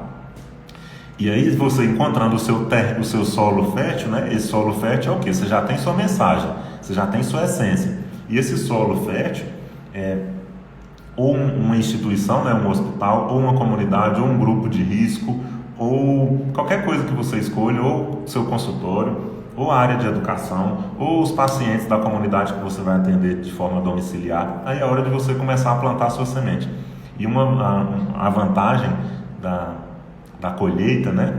E aí você encontrando o seu solo fértil, né? Esse solo fértil é o quê? Você já tem sua mensagem, você já tem sua essência. E esse solo fértil ou uma instituição, né, um hospital, ou uma comunidade, ou um grupo de risco, ou qualquer coisa que você escolha, ou seu consultório, ou a área de educação, ou os pacientes da comunidade que você vai atender de forma domiciliar. Aí é a hora de você começar a plantar a sua semente. E a vantagem da colheita, né,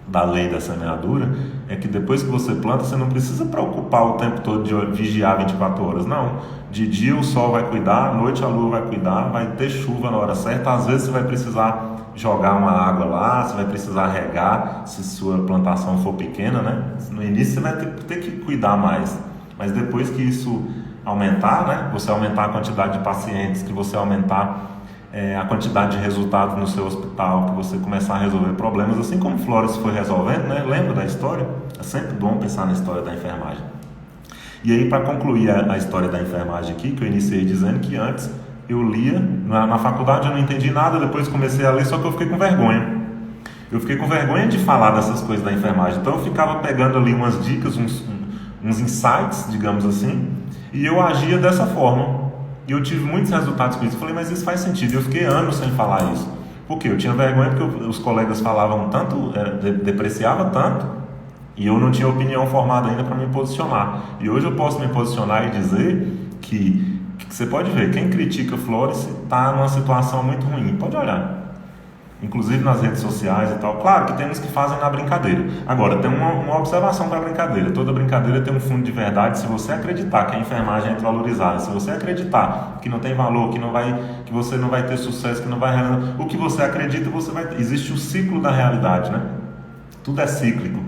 da lei da semeadura, é que depois que você planta, você não precisa preocupar o tempo todo de vigiar 24 horas, não. De dia o sol vai cuidar, à noite a lua vai cuidar, vai ter chuva na hora certa, às vezes você vai precisar jogar uma água lá, você vai precisar regar, se sua plantação for pequena, né? No início você vai ter que cuidar mais, mas depois que isso aumentar, né? Você aumentar a quantidade de pacientes, que você aumentar a quantidade de resultados no seu hospital, que você começar a resolver problemas, assim como Flores foi resolvendo, né? Lembra da história? É sempre bom pensar na história da enfermagem. E aí, para concluir a história da enfermagem aqui, que eu iniciei dizendo que antes eu lia, na faculdade eu não entendi nada, depois comecei a ler, só que eu fiquei com vergonha. Eu fiquei com vergonha de falar dessas coisas da enfermagem, então eu ficava pegando ali umas dicas, uns insights, digamos assim, e eu agia dessa forma. E eu tive muitos resultados com isso. Eu falei, mas isso faz sentido. Eu fiquei anos sem falar isso. Por quê? Eu tinha vergonha porque os colegas falavam tanto, depreciavam tanto, e eu não tinha opinião formada ainda para me posicionar. E hoje eu posso me posicionar e dizer que você pode ver, quem critica Flores está numa situação muito ruim. Pode olhar. Inclusive nas redes sociais e tal. Claro que tem uns que fazem na brincadeira. Agora, tem uma observação para a brincadeira. Toda brincadeira tem um fundo de verdade. Se você acreditar que a enfermagem é desvalorizada, se você acreditar que não tem valor, que você não vai ter sucesso, que não vai... O que você acredita, você vai ter. Existe o ciclo da realidade, né? Tudo é cíclico.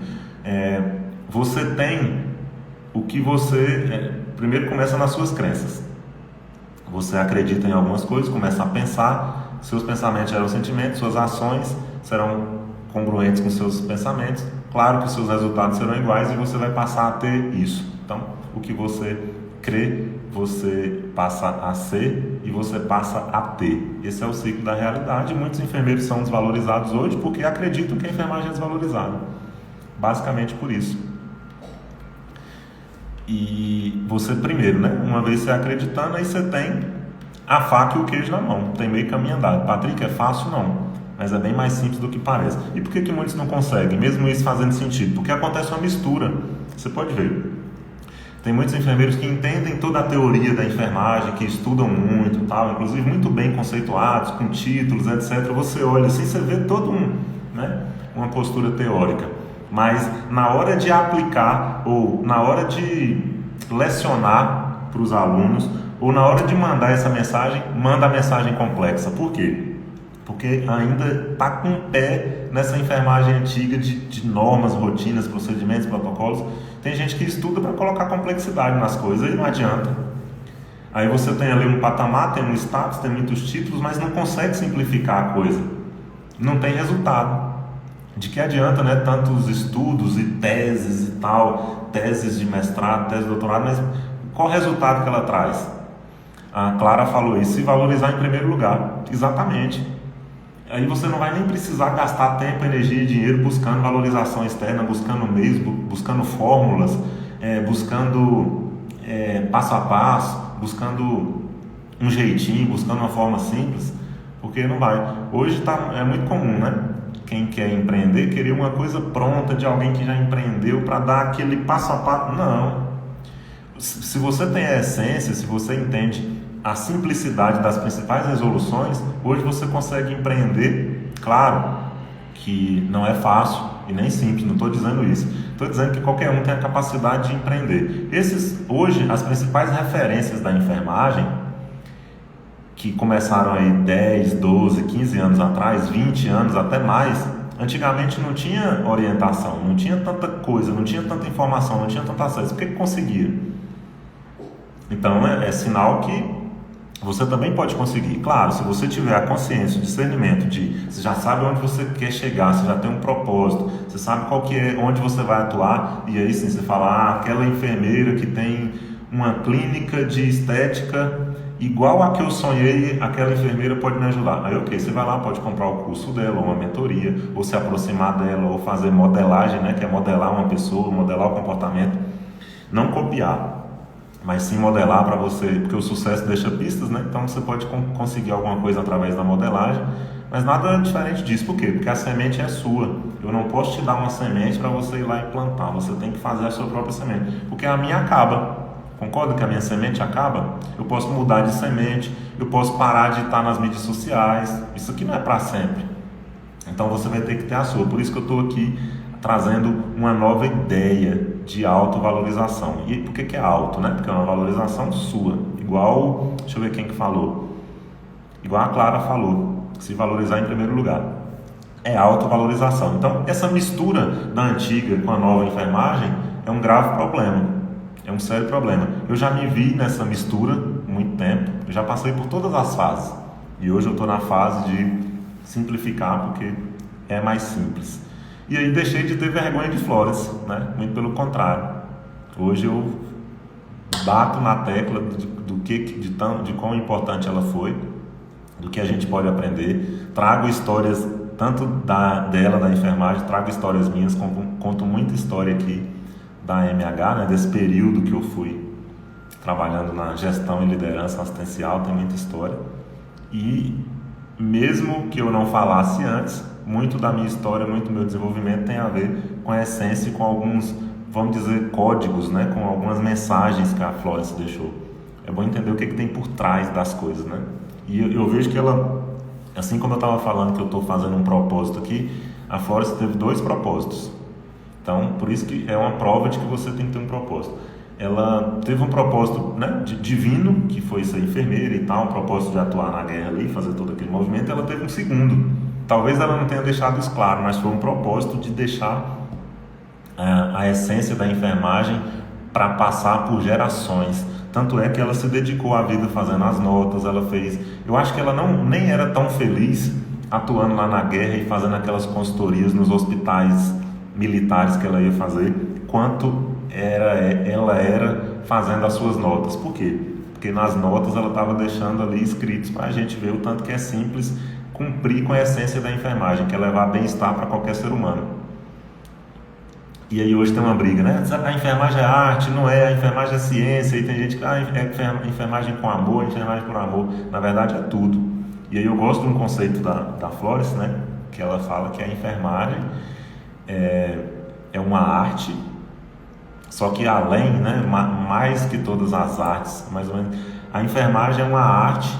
Você tem o que você... primeiro começa nas suas crenças. Você acredita em algumas coisas, começa a pensar... Seus pensamentos geram sentimentos, suas ações serão congruentes com seus pensamentos. Claro que seus resultados serão iguais e você vai passar a ter isso. Então, o que você crê, você passa a ser e você passa a ter. Esse é o ciclo da realidade. Muitos enfermeiros são desvalorizados hoje porque acreditam que a enfermagem é desvalorizada. Basicamente por isso. E você primeiro, né? Uma vez você acreditando, aí você tem a faca e o queijo na mão, tem meio caminho andado. Patrick, é fácil? Não, mas é bem mais simples do que parece. E por que muitos não conseguem, mesmo isso fazendo sentido? Porque acontece uma mistura, você pode ver. Tem muitos enfermeiros que entendem toda a teoria da enfermagem, que estudam muito, tal, inclusive muito bem conceituados, com títulos, etc. Você olha assim, você vê todo uma postura teórica. Mas na hora de aplicar, ou na hora de lecionar para os alunos, ou na hora de mandar essa mensagem, manda a mensagem complexa. Por quê? Porque ainda está com o pé nessa enfermagem antiga de normas, rotinas, procedimentos, protocolos. Tem gente que estuda para colocar complexidade nas coisas e não adianta. Aí você tem ali um patamar, tem um status, tem muitos títulos, mas não consegue simplificar a coisa. Não tem resultado. De que adianta, né? Tantos estudos e teses e tal, teses de mestrado, tese de doutorado, mas qual o resultado que ela traz? A Clara falou isso, se valorizar em primeiro lugar. Exatamente. Aí você não vai nem precisar gastar tempo, energia e dinheiro buscando valorização externa, buscando meios, buscando fórmulas, buscando passo a passo, buscando um jeitinho, buscando uma forma simples, porque não vai. Hoje é muito comum, né? Quem quer empreender, querer uma coisa pronta de alguém que já empreendeu para dar aquele passo a passo. Não. Se você tem a essência, se você entende a simplicidade das principais resoluções, hoje você consegue empreender. Claro que não é fácil e nem simples, não estou dizendo isso. Estou dizendo que qualquer um tem a capacidade de empreender. Hoje, as principais referências da enfermagem, que começaram aí 10, 12, 15 anos atrás, 20 anos, até mais, antigamente não tinha orientação, não tinha tanta coisa, não tinha tanta informação, não tinha tanto acesso. O que conseguia? Então é sinal que você também pode conseguir. Claro, se você tiver a consciência, o discernimento você já sabe onde você quer chegar, você já tem um propósito, você sabe onde você vai atuar, e aí sim você fala, aquela enfermeira que tem uma clínica de estética igual a que eu sonhei, aquela enfermeira pode me ajudar. Aí ok, você vai lá, pode comprar o curso dela, ou uma mentoria, ou se aproximar dela, ou fazer modelagem, né, que é modelar uma pessoa, modelar o comportamento. Não copiar, mas sim modelar para você, porque o sucesso deixa pistas, né? Então você pode conseguir alguma coisa através da modelagem, mas nada diferente disso. Por quê? Porque a semente é sua. Eu não posso te dar uma semente para você ir lá e plantar. Você tem que fazer a sua própria semente, porque a minha acaba. Concorda que a minha semente acaba? Eu posso mudar de semente, eu posso parar de estar nas mídias sociais. Isso aqui não é para sempre. Então você vai ter que ter a sua. Por isso que eu estou aqui trazendo uma nova ideia de autovalorização. E por que é auto, né? Porque é uma valorização sua. Igual, deixa eu ver quem que falou. Igual a Clara falou, se valorizar em primeiro lugar. É autovalorização. Então, essa mistura da antiga com a nova enfermagem é um grave problema. É um sério problema. Eu já me vi nessa mistura há muito tempo, eu já passei por todas as fases. E hoje eu estou na fase de simplificar, porque é mais simples. E aí deixei de ter vergonha de Flores, né? Muito pelo contrário. Hoje eu bato na tecla de quão importante ela foi, do que a gente pode aprender. Trago histórias tanto dela, da enfermagem, trago histórias minhas, conto muita história aqui da MH, né, desse período que eu fui trabalhando na gestão e liderança assistencial, tem muita história. E mesmo que eu não falasse antes, muito da minha história, muito do meu desenvolvimento tem a ver com a essência e com alguns, vamos dizer, códigos, né, com algumas mensagens que a Flores deixou. É bom entender o que tem por trás das coisas, né? E eu vejo que ela, assim como eu estava falando que eu estou fazendo um propósito aqui, a Flores teve 2 propósitos. Então, por isso que é uma prova de que você tem que ter um propósito. Ela teve um propósito, né, divino, que foi ser enfermeira e tal, um propósito de atuar na guerra ali, fazer todo aquele movimento. Ela teve um segundo. Talvez ela não tenha deixado isso claro, mas foi um propósito de deixar a essência da enfermagem para passar por gerações. Tanto é que ela se dedicou à vida fazendo as notas, ela fez... Eu acho que ela nem era tão feliz atuando lá na guerra e fazendo aquelas consultorias nos hospitais militares que ela ia fazer, quanto ela era fazendo as suas notas. Por quê? Porque nas notas ela estava deixando ali escritos para a gente ver o tanto que é simples cumprir com a essência da enfermagem, que é levar bem-estar para qualquer ser humano. E aí hoje tem uma briga, né? A enfermagem é arte, não é, a enfermagem é ciência, e tem gente que é enfermagem com amor, enfermagem por amor. Na verdade é tudo. E aí eu gosto de um conceito da Flores, né? Que ela fala que a enfermagem é uma arte, só que além, né? Mais que todas as artes, mais ou menos, a enfermagem é uma arte,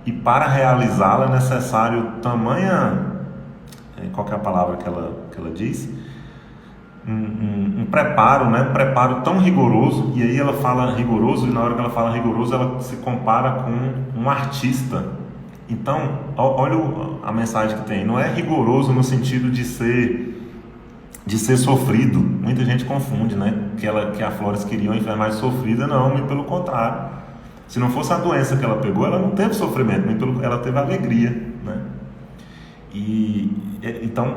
e para realizá-la é necessário tamanha... Qual que é a palavra que ela diz? Um preparo, né? Um preparo tão rigoroso. E aí ela fala rigoroso, e na hora que ela fala rigoroso, ela se compara com um artista. Então, olha a mensagem que tem. Não é rigoroso no sentido de ser sofrido. Muita gente confunde, né? Que a Flores queria uma enfermagem sofrida. Não, muito pelo contrário. Se não fosse a doença que ela pegou, ela não teve sofrimento, ela teve alegria, né? E então,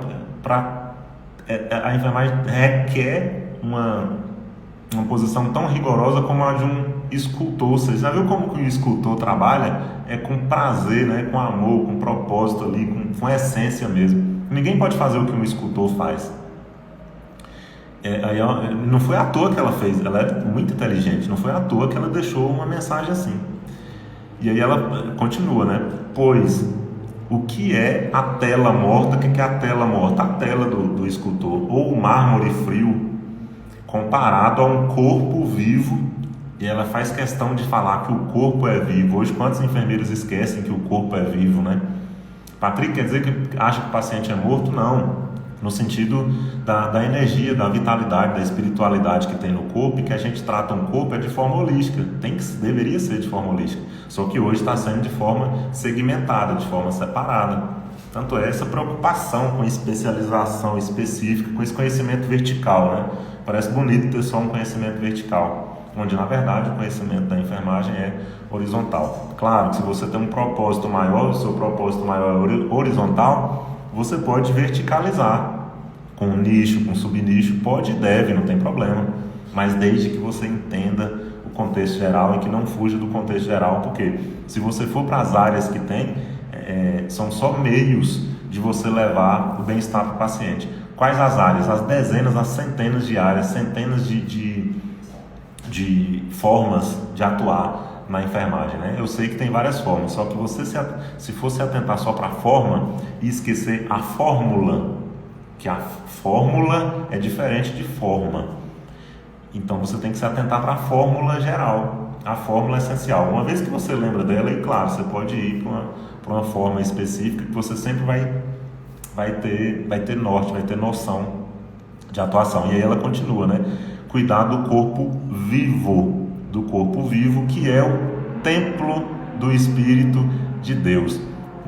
a enfermagem requer uma posição tão rigorosa como a de um escultor. Você já viu como que o escultor trabalha? É com prazer, né? Com amor, com propósito ali, com essência mesmo. Ninguém pode fazer o que um escultor faz. Não foi à toa que ela fez, ela é muito inteligente, não foi à toa que ela deixou uma mensagem assim. E aí ela continua, né? Pois o que é a tela morta? O que é a tela morta? A tela do escultor, ou o mármore frio, comparado a um corpo vivo. E ela faz questão de falar que o corpo é vivo. Hoje, quantos enfermeiros esquecem que o corpo é vivo, né? Patrick, quer dizer que acha que o paciente é morto? Não. No sentido da energia, da vitalidade, da espiritualidade que tem no corpo, e que a gente trata um corpo de forma holística. Deveria ser de forma holística. Só que hoje está sendo de forma segmentada, de forma separada. Tanto é essa preocupação com especialização específica, com esse conhecimento vertical, né? Parece bonito ter só um conhecimento vertical, onde na verdade o conhecimento da enfermagem é horizontal. Claro que se você tem um propósito maior, o seu propósito maior é horizontal, você pode verticalizar com um nicho, com um subnicho, pode e deve, não tem problema, mas desde que você entenda o contexto geral e que não fuja do contexto geral, porque se você for para as áreas que tem, são só meios de você levar o bem-estar para o paciente. Quais as áreas? As dezenas, as centenas de áreas, centenas de formas de atuar na enfermagem, né? Eu sei que tem várias formas, só que você se fosse atentar só para a forma e esquecer a fórmula, que a fórmula é diferente de forma, então você tem que se atentar para a fórmula geral, a fórmula essencial. Uma vez que você lembra dela, e claro, você pode ir para uma forma específica que você sempre vai ter norte, vai ter noção de atuação. E aí ela continua, né? Cuidar do corpo vivo, que é o templo do Espírito de Deus.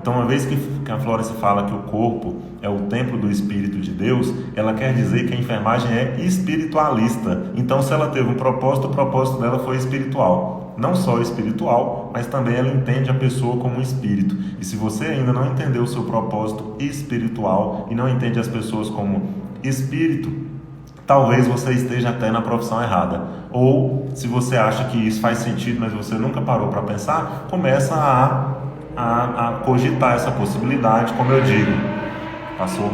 Então, uma vez que a Florence fala que o corpo é o templo do Espírito de Deus, ela quer dizer que a enfermagem é espiritualista. Então, se ela teve um propósito, o propósito dela foi espiritual. Não só espiritual, mas também ela entende a pessoa como um espírito. E se você ainda não entendeu o seu propósito espiritual e não entende as pessoas como espírito, talvez você esteja até na profissão errada. Ou, se você acha que isso faz sentido, mas você nunca parou para pensar, começa a cogitar essa possibilidade, como eu digo. Passou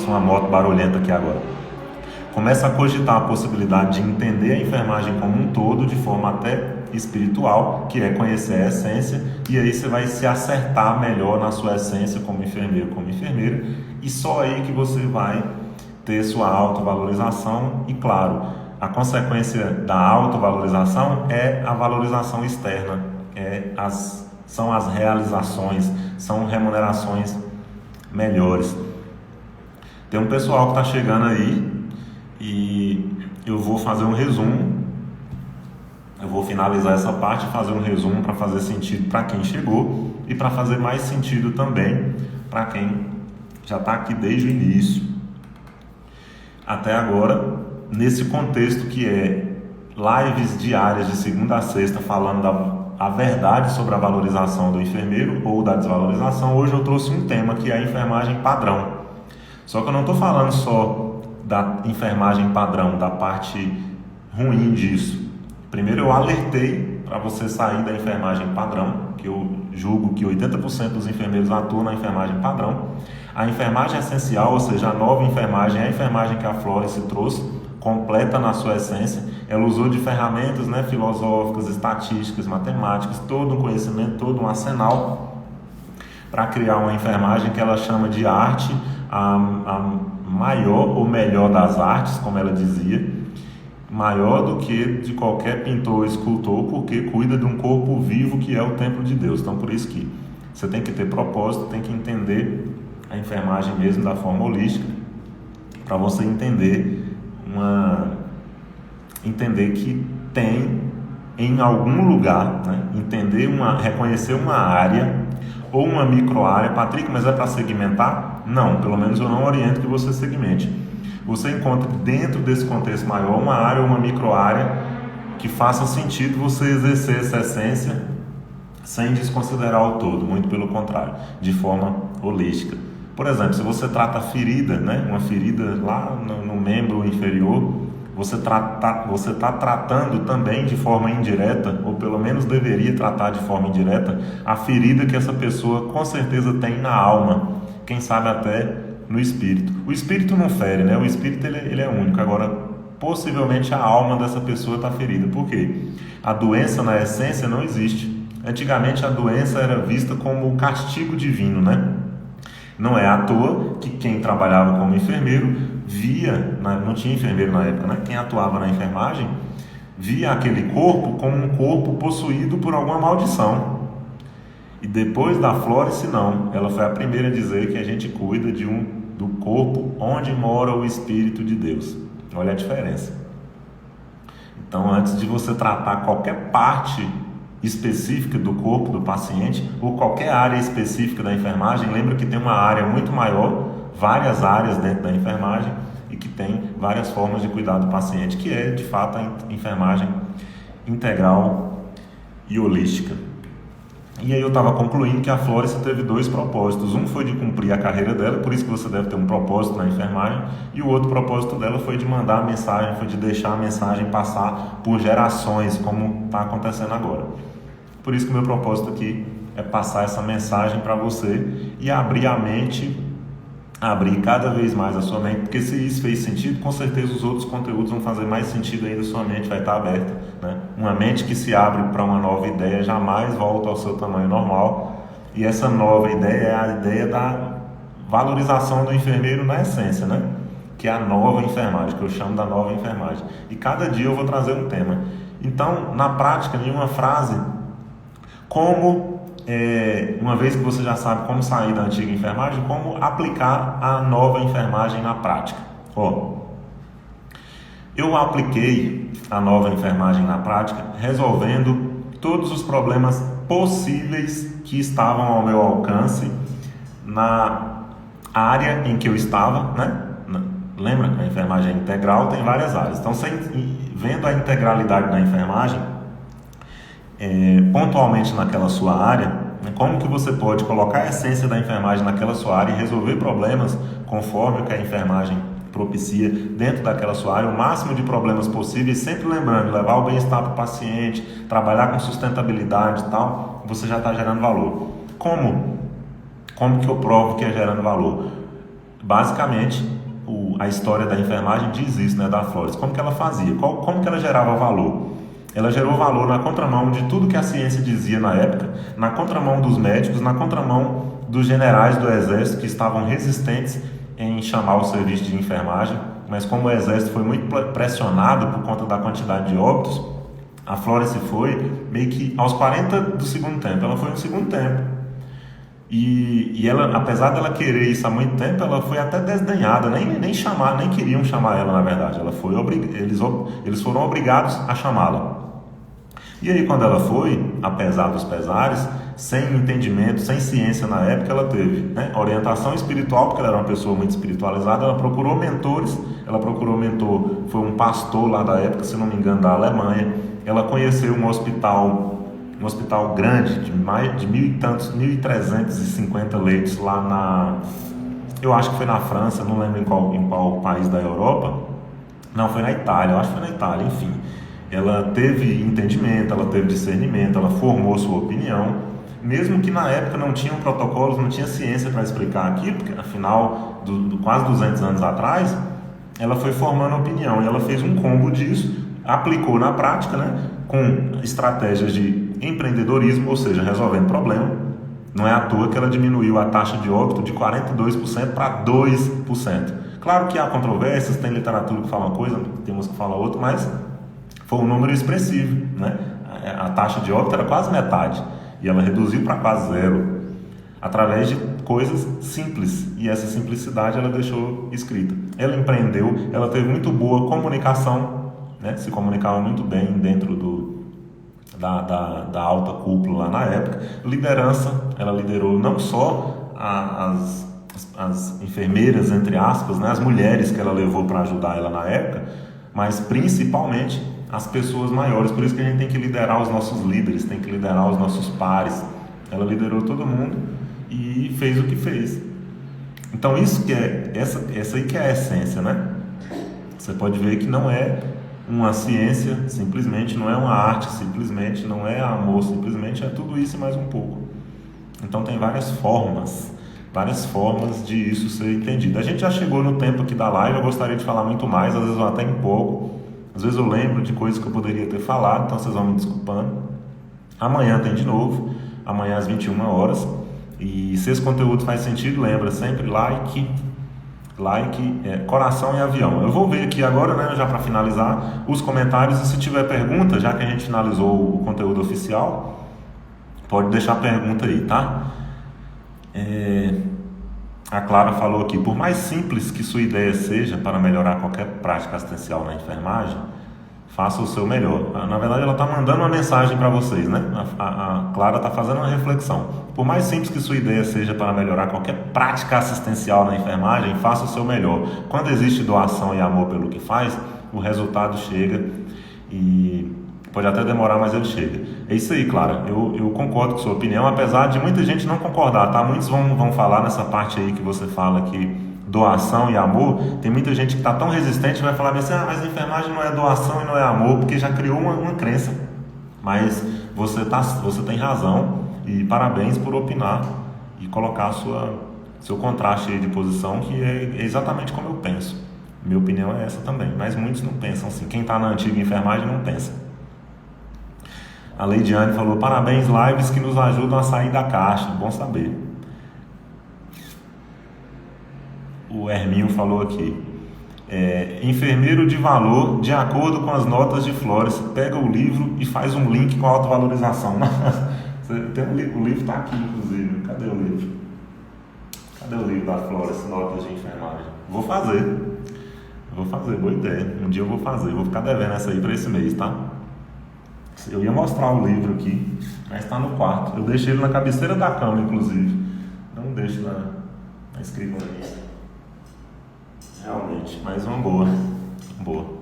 uma moto barulhenta aqui agora. Começa a cogitar a possibilidade de entender a enfermagem como um todo, de forma até espiritual, que é conhecer a essência, e aí você vai se acertar melhor na sua essência como enfermeiro, como enfermeira, e só aí que você vai ter sua autovalorização. E claro, a consequência da autovalorização é a valorização externa, são as realizações, são remunerações melhores. Tem um pessoal que está chegando aí e eu vou fazer um resumo. Eu vou finalizar essa parte e fazer um resumo para fazer sentido para quem chegou e para fazer mais sentido também para quem já está aqui desde o início até agora, nesse contexto que é lives diárias de segunda a sexta falando a verdade sobre a valorização do enfermeiro ou da desvalorização. Hoje eu trouxe um tema que é a enfermagem padrão. Só que eu não estou falando só da enfermagem padrão, da parte ruim disso. Primeiro eu alertei para você sair da enfermagem padrão, que eu julgo que 80% dos enfermeiros atuam na enfermagem padrão. A enfermagem essencial, ou seja, a nova enfermagem, é a enfermagem que a Florence trouxe, completa na sua essência. Ela usou de ferramentas, filosóficas, estatísticas, matemáticas, todo um conhecimento, todo um arsenal para criar uma enfermagem que ela chama de arte, a maior ou melhor das artes, como ela dizia, maior do que de qualquer pintor ou escultor, porque cuida de um corpo vivo que é o templo de Deus. Então, por isso que você tem que ter propósito, tem que entender a enfermagem mesmo da forma holística, para você entender que tem em algum lugar, reconhecer uma área ou uma micro-área. Patrick, mas é para segmentar? Não, pelo menos eu não oriento que você segmente. Você encontra dentro desse contexto maior uma área ou uma micro-área que faça sentido você exercer essa essência sem desconsiderar o todo, muito pelo contrário, de forma holística. Por exemplo, se você trata a ferida, uma ferida lá no membro inferior, você está tratando também de forma indireta, ou pelo menos deveria tratar de forma indireta, a ferida que essa pessoa com certeza tem na alma, quem sabe até no espírito. O espírito não fere, o espírito ele é único. Agora, possivelmente a alma dessa pessoa está ferida. Por quê? A doença na essência não existe. Antigamente a doença era vista como um castigo divino, Não é à toa que quem trabalhava como enfermeiro via, não tinha enfermeiro na época, quem atuava na enfermagem via aquele corpo como um corpo possuído por alguma maldição. E depois da Florence, não, ela foi a primeira a dizer que a gente cuida do corpo onde mora o Espírito de Deus. Olha a diferença. Então, antes de você tratar qualquer parte específica do corpo do paciente ou qualquer área específica da enfermagem, lembra que tem uma área muito maior, várias áreas dentro da enfermagem, e que tem várias formas de cuidar do paciente, que é de fato a enfermagem integral e holística. E aí eu estava concluindo que a Florence teve dois propósitos. Um foi de cumprir a carreira dela, por isso que você deve ter um propósito na enfermagem, e o outro propósito dela foi de mandar a mensagem, foi de deixar a mensagem passar por gerações, como está acontecendo agora. Por isso que o meu propósito aqui é passar essa mensagem para você e abrir a mente, abrir cada vez mais a sua mente, porque se isso fez sentido, com certeza os outros conteúdos vão fazer mais sentido ainda, sua mente vai estar aberta, Uma mente que se abre para uma nova ideia jamais volta ao seu tamanho normal, e essa nova ideia é a ideia da valorização do enfermeiro na essência, Que é a nova enfermagem, que eu chamo da nova enfermagem. E cada dia eu vou trazer um tema. Então, na prática, em uma frase, uma vez que você já sabe como sair da antiga enfermagem, como aplicar a nova enfermagem na prática. Eu apliquei a nova enfermagem na prática resolvendo todos os problemas possíveis que estavam ao meu alcance na área em que eu estava, né? Lembra que a enfermagem integral tem várias áreas. Então, vendo a integralidade da enfermagem, pontualmente naquela sua área, como que você pode colocar a essência da enfermagem naquela sua área e resolver problemas conforme o que a enfermagem propicia dentro daquela sua área, o máximo de problemas possíveis, sempre lembrando, levar o bem-estar para o paciente, trabalhar com sustentabilidade e tal, você já está gerando valor. Como que eu provo que é gerando valor? Basicamente, a história da enfermagem diz isso, né, da Flores. Como que ela fazia? Como que ela gerava valor? Ela gerou valor na contramão de tudo que a ciência dizia na época, na contramão dos médicos, na contramão dos generais do exército que estavam resistentes em chamar o serviço de enfermagem, mas como o exército foi muito pressionado por conta da quantidade de óbitos, a Florence foi meio que aos 40 do segundo tempo. Ela foi no segundo tempo. E ela, apesar dela querer isso há muito tempo, ela foi até desdenhada, nem queriam chamar ela, na verdade. Eles foram obrigados a chamá-la. E aí, quando ela foi, apesar dos pesares, sem entendimento, sem ciência na época, ela teve, né, orientação espiritual, porque ela era uma pessoa muito espiritualizada. Ela procurou mentores, foi um pastor lá da época, se não me engano, da Alemanha. Ela conheceu um hospital grande, de mais de 1.350 leitos lá eu acho que foi na França, não lembro em qual país da Europa. Não, foi na Itália, eu acho que foi na Itália, enfim. Ela teve entendimento, ela teve discernimento, ela formou sua opinião, mesmo que na época não tinham protocolos, não tinha ciência para explicar aquilo, porque afinal, quase 200 anos atrás, ela foi formando opinião, e ela fez um combo disso, aplicou na prática, né, com estratégias de empreendedorismo, ou seja, resolvendo problema. Não é à toa que ela diminuiu a taxa de óbito de 42% para 2%. Claro que há controvérsias, tem literatura que fala uma coisa, tem uns que fala outra, mas foi um número expressivo, né? A taxa de óbito era quase metade e ela reduziu para quase zero através de coisas simples, e essa simplicidade ela deixou escrita. Ela empreendeu, ela teve muito boa comunicação, né? Se comunicava muito bem dentro da alta cúpula lá na época. Liderança, ela liderou não só as enfermeiras, entre aspas, né? As mulheres que ela levou para ajudar ela na época, mas principalmente as pessoas maiores. Por isso que a gente tem que liderar os nossos líderes, tem que liderar os nossos pares. Ela liderou todo mundo e fez o que fez. Então isso que essa aí que é a essência, né? Você pode ver que não é uma ciência, simplesmente, não é uma arte, simplesmente, não é amor, simplesmente, é tudo isso e mais um pouco. Então tem várias formas de isso ser entendido. A gente já chegou no tempo aqui da live, eu gostaria de falar muito mais, às vezes eu até empolgo, às vezes eu lembro de coisas que eu poderia ter falado, então vocês vão me desculpando. Amanhã tem de novo, amanhã às 21 horas, e se esse conteúdo faz sentido, lembra sempre, like, coração e avião. Eu vou ver aqui agora, né, já para finalizar, os comentários, e se tiver pergunta, já que a gente finalizou o conteúdo oficial, pode deixar pergunta aí, tá? A Clara falou aqui, por mais simples que sua ideia seja para melhorar qualquer prática assistencial na enfermagem, faça o seu melhor. Na verdade, ela está mandando uma mensagem para vocês, né? A Clara está fazendo uma reflexão. Por mais simples que sua ideia seja para melhorar qualquer prática assistencial na enfermagem, faça o seu melhor. Quando existe doação e amor pelo que faz, o resultado chega, e pode até demorar, mas ele chega. É isso aí, Clara. Eu concordo com sua opinião, apesar de muita gente não concordar, tá? Muitos vão falar nessa parte aí que você fala que doação e amor, tem muita gente que está tão resistente que vai falar assim, mas a enfermagem não é doação e não é amor, porque já criou uma crença. Mas você tem razão, e parabéns por opinar e colocar seu contraste aí de posição, que é exatamente como eu penso. Minha opinião é essa também, mas muitos não pensam assim. Quem está na antiga enfermagem não pensa. A Leidiane falou, parabéns, lives que nos ajudam a sair da caixa, bom saber. O Herminho falou aqui, enfermeiro de valor, de acordo com as notas de Flores, pega o livro e faz um link com a autovalorização. O livro está aqui, inclusive. Cadê o livro? Cadê o livro da Flores, notas de enfermagem? Vou fazer, boa ideia. Um dia eu vou fazer, vou ficar devendo essa aí para esse mês, tá? Eu ia mostrar o livro aqui, mas está no quarto. Eu deixei ele na cabeceira da cama, inclusive. Não deixo na escrivaninha. Realmente, mas uma boa. Boa.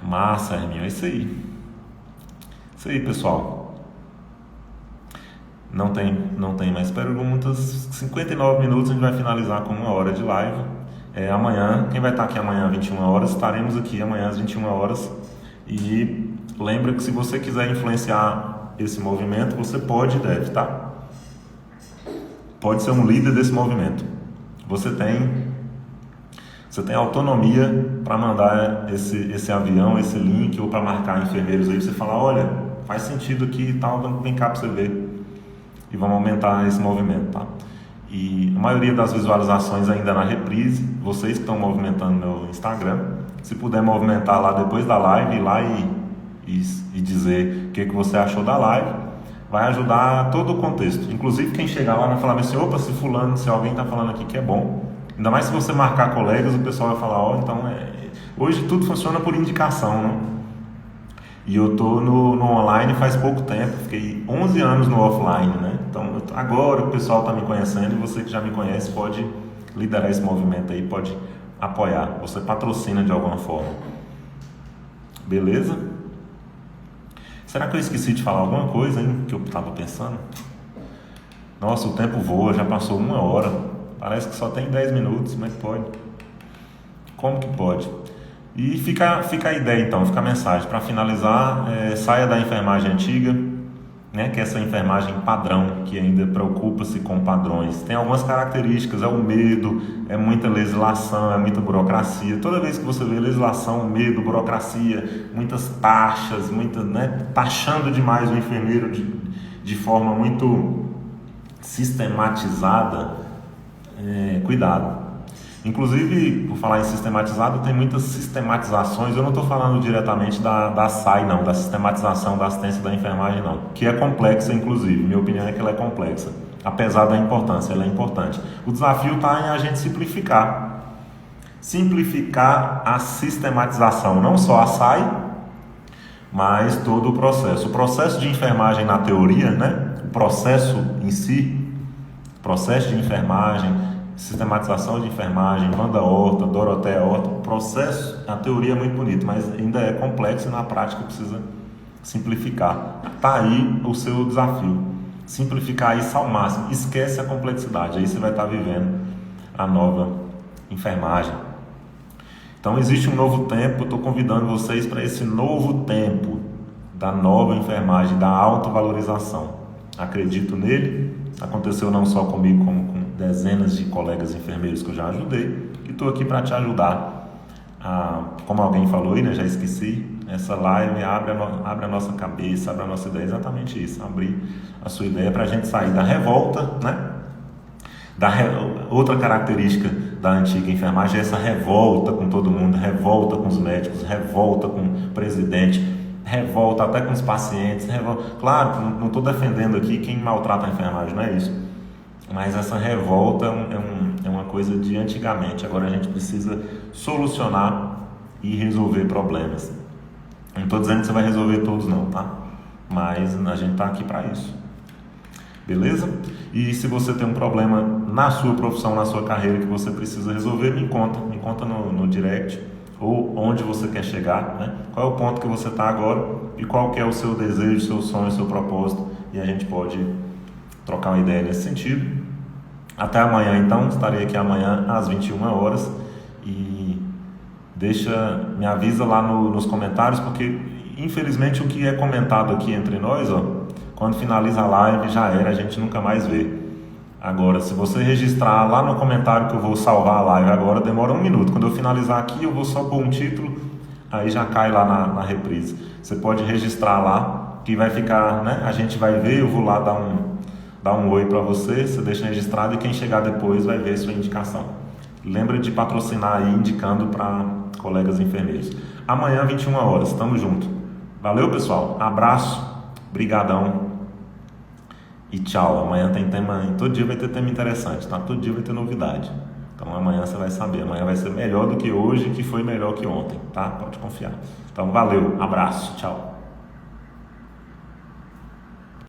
Massa, Herminho, é isso aí. Isso aí, pessoal. Não tem mais perguntas. 59 minutos, a gente vai finalizar com 1 hora de live. Amanhã, quem vai estar aqui amanhã às 21 horas, estaremos aqui amanhã às 21 horas. E lembra que se você quiser influenciar esse movimento, você pode e deve, tá? Pode ser um líder desse movimento. Você tem autonomia para mandar esse avião, esse link, ou para marcar enfermeiros aí, você falar, olha, faz sentido aqui e tal, vem cá para você ver. E vamos aumentar esse movimento, tá? E a maioria das visualizações ainda na reprise, vocês que estão movimentando meu Instagram, se puder movimentar lá depois da live, ir lá e dizer o que você achou da live, vai ajudar todo o contexto. Inclusive quem chegar lá vai falar assim, opa, se alguém está falando aqui que é bom. Ainda mais se você marcar colegas, o pessoal vai falar, então hoje tudo funciona por indicação, né? E eu tô no online faz pouco tempo, fiquei 11 anos no offline, né? Então agora o pessoal está me conhecendo e você que já me conhece pode liderar esse movimento aí, pode apoiar, você patrocina de alguma forma. Beleza? Será que eu esqueci de falar alguma coisa, hein, que eu estava pensando? Nossa, o tempo voa, já passou 1 hora, parece que só tem 10 minutos, mas pode. Como que pode? E fica a ideia então, fica a mensagem. Para finalizar, saia da enfermagem antiga, né, que é essa enfermagem padrão, que ainda preocupa-se com padrões. Tem algumas características, é o medo, é muita legislação, é muita burocracia. Toda vez que você vê legislação, medo, burocracia, muitas taxas, taxando demais o enfermeiro de forma muito sistematizada, cuidado. Inclusive, por falar em sistematizado, tem muitas sistematizações. Eu não estou falando diretamente da SAI, não, da sistematização da assistência da enfermagem, não, que é complexa, inclusive. Minha opinião é que ela é complexa, apesar da importância, ela é importante. O desafio está em a gente simplificar a sistematização, não só a SAI, mas todo o processo. O processo de enfermagem na teoria, né? O processo em si, processo de enfermagem, sistematização de enfermagem, Wanda Horta, Doroteia Horta, o processo, a teoria é muito bonito, mas ainda é complexo e na prática precisa simplificar. Está aí o seu desafio, simplificar isso ao máximo, esquece a complexidade, aí você vai estar vivendo a nova enfermagem. Então existe um novo tempo, eu estou convidando vocês para esse novo tempo da nova enfermagem, da autovalorização. Acredito nele, aconteceu não só comigo, como com dezenas de colegas enfermeiros que eu já ajudei, e estou aqui para te ajudar. Como alguém falou aí, né, já esqueci, essa live abre a nossa cabeça, abre a nossa ideia, exatamente isso, abrir a sua ideia para a gente sair da revolta, né? Outra característica da antiga enfermagem é essa revolta com todo mundo, revolta com os médicos, revolta com o presidente, revolta até com os pacientes, Claro, não estou defendendo aqui quem maltrata a enfermagem, não é isso. Mas essa revolta é uma coisa de antigamente. Agora a gente precisa solucionar e resolver problemas. Não estou dizendo que você vai resolver todos não, tá? Mas a gente está aqui para isso. Beleza? E se você tem um problema na sua profissão, na sua carreira que você precisa resolver, me conta no direct, ou onde você quer chegar, né? Qual é o ponto que você está agora e qual que é o seu desejo, seu sonho, seu propósito, e a gente pode trocar uma ideia nesse sentido. Até amanhã então, estarei aqui amanhã às 21 horas e me avisa lá nos comentários, porque infelizmente o que é comentado aqui entre nós, quando finaliza a live já era, a gente nunca mais vê. Agora, se você registrar lá no comentário que eu vou salvar a live agora, demora 1 minuto. Quando eu finalizar aqui, eu vou só pôr um título, aí já cai lá na reprise. Você pode registrar lá, que vai ficar, né? A gente vai ver, eu vou lá dar um oi para você deixa registrado e quem chegar depois vai ver sua indicação. Lembra de patrocinar aí, indicando para colegas enfermeiros. Amanhã, 21 horas, tamo junto. Valeu, pessoal. Abraço, brigadão. E tchau, amanhã tem tema, todo dia vai ter tema interessante, tá? Todo dia vai ter novidade. Então amanhã você vai saber, amanhã vai ser melhor do que hoje, que foi melhor que ontem, tá? Pode confiar. Então valeu, abraço, tchau.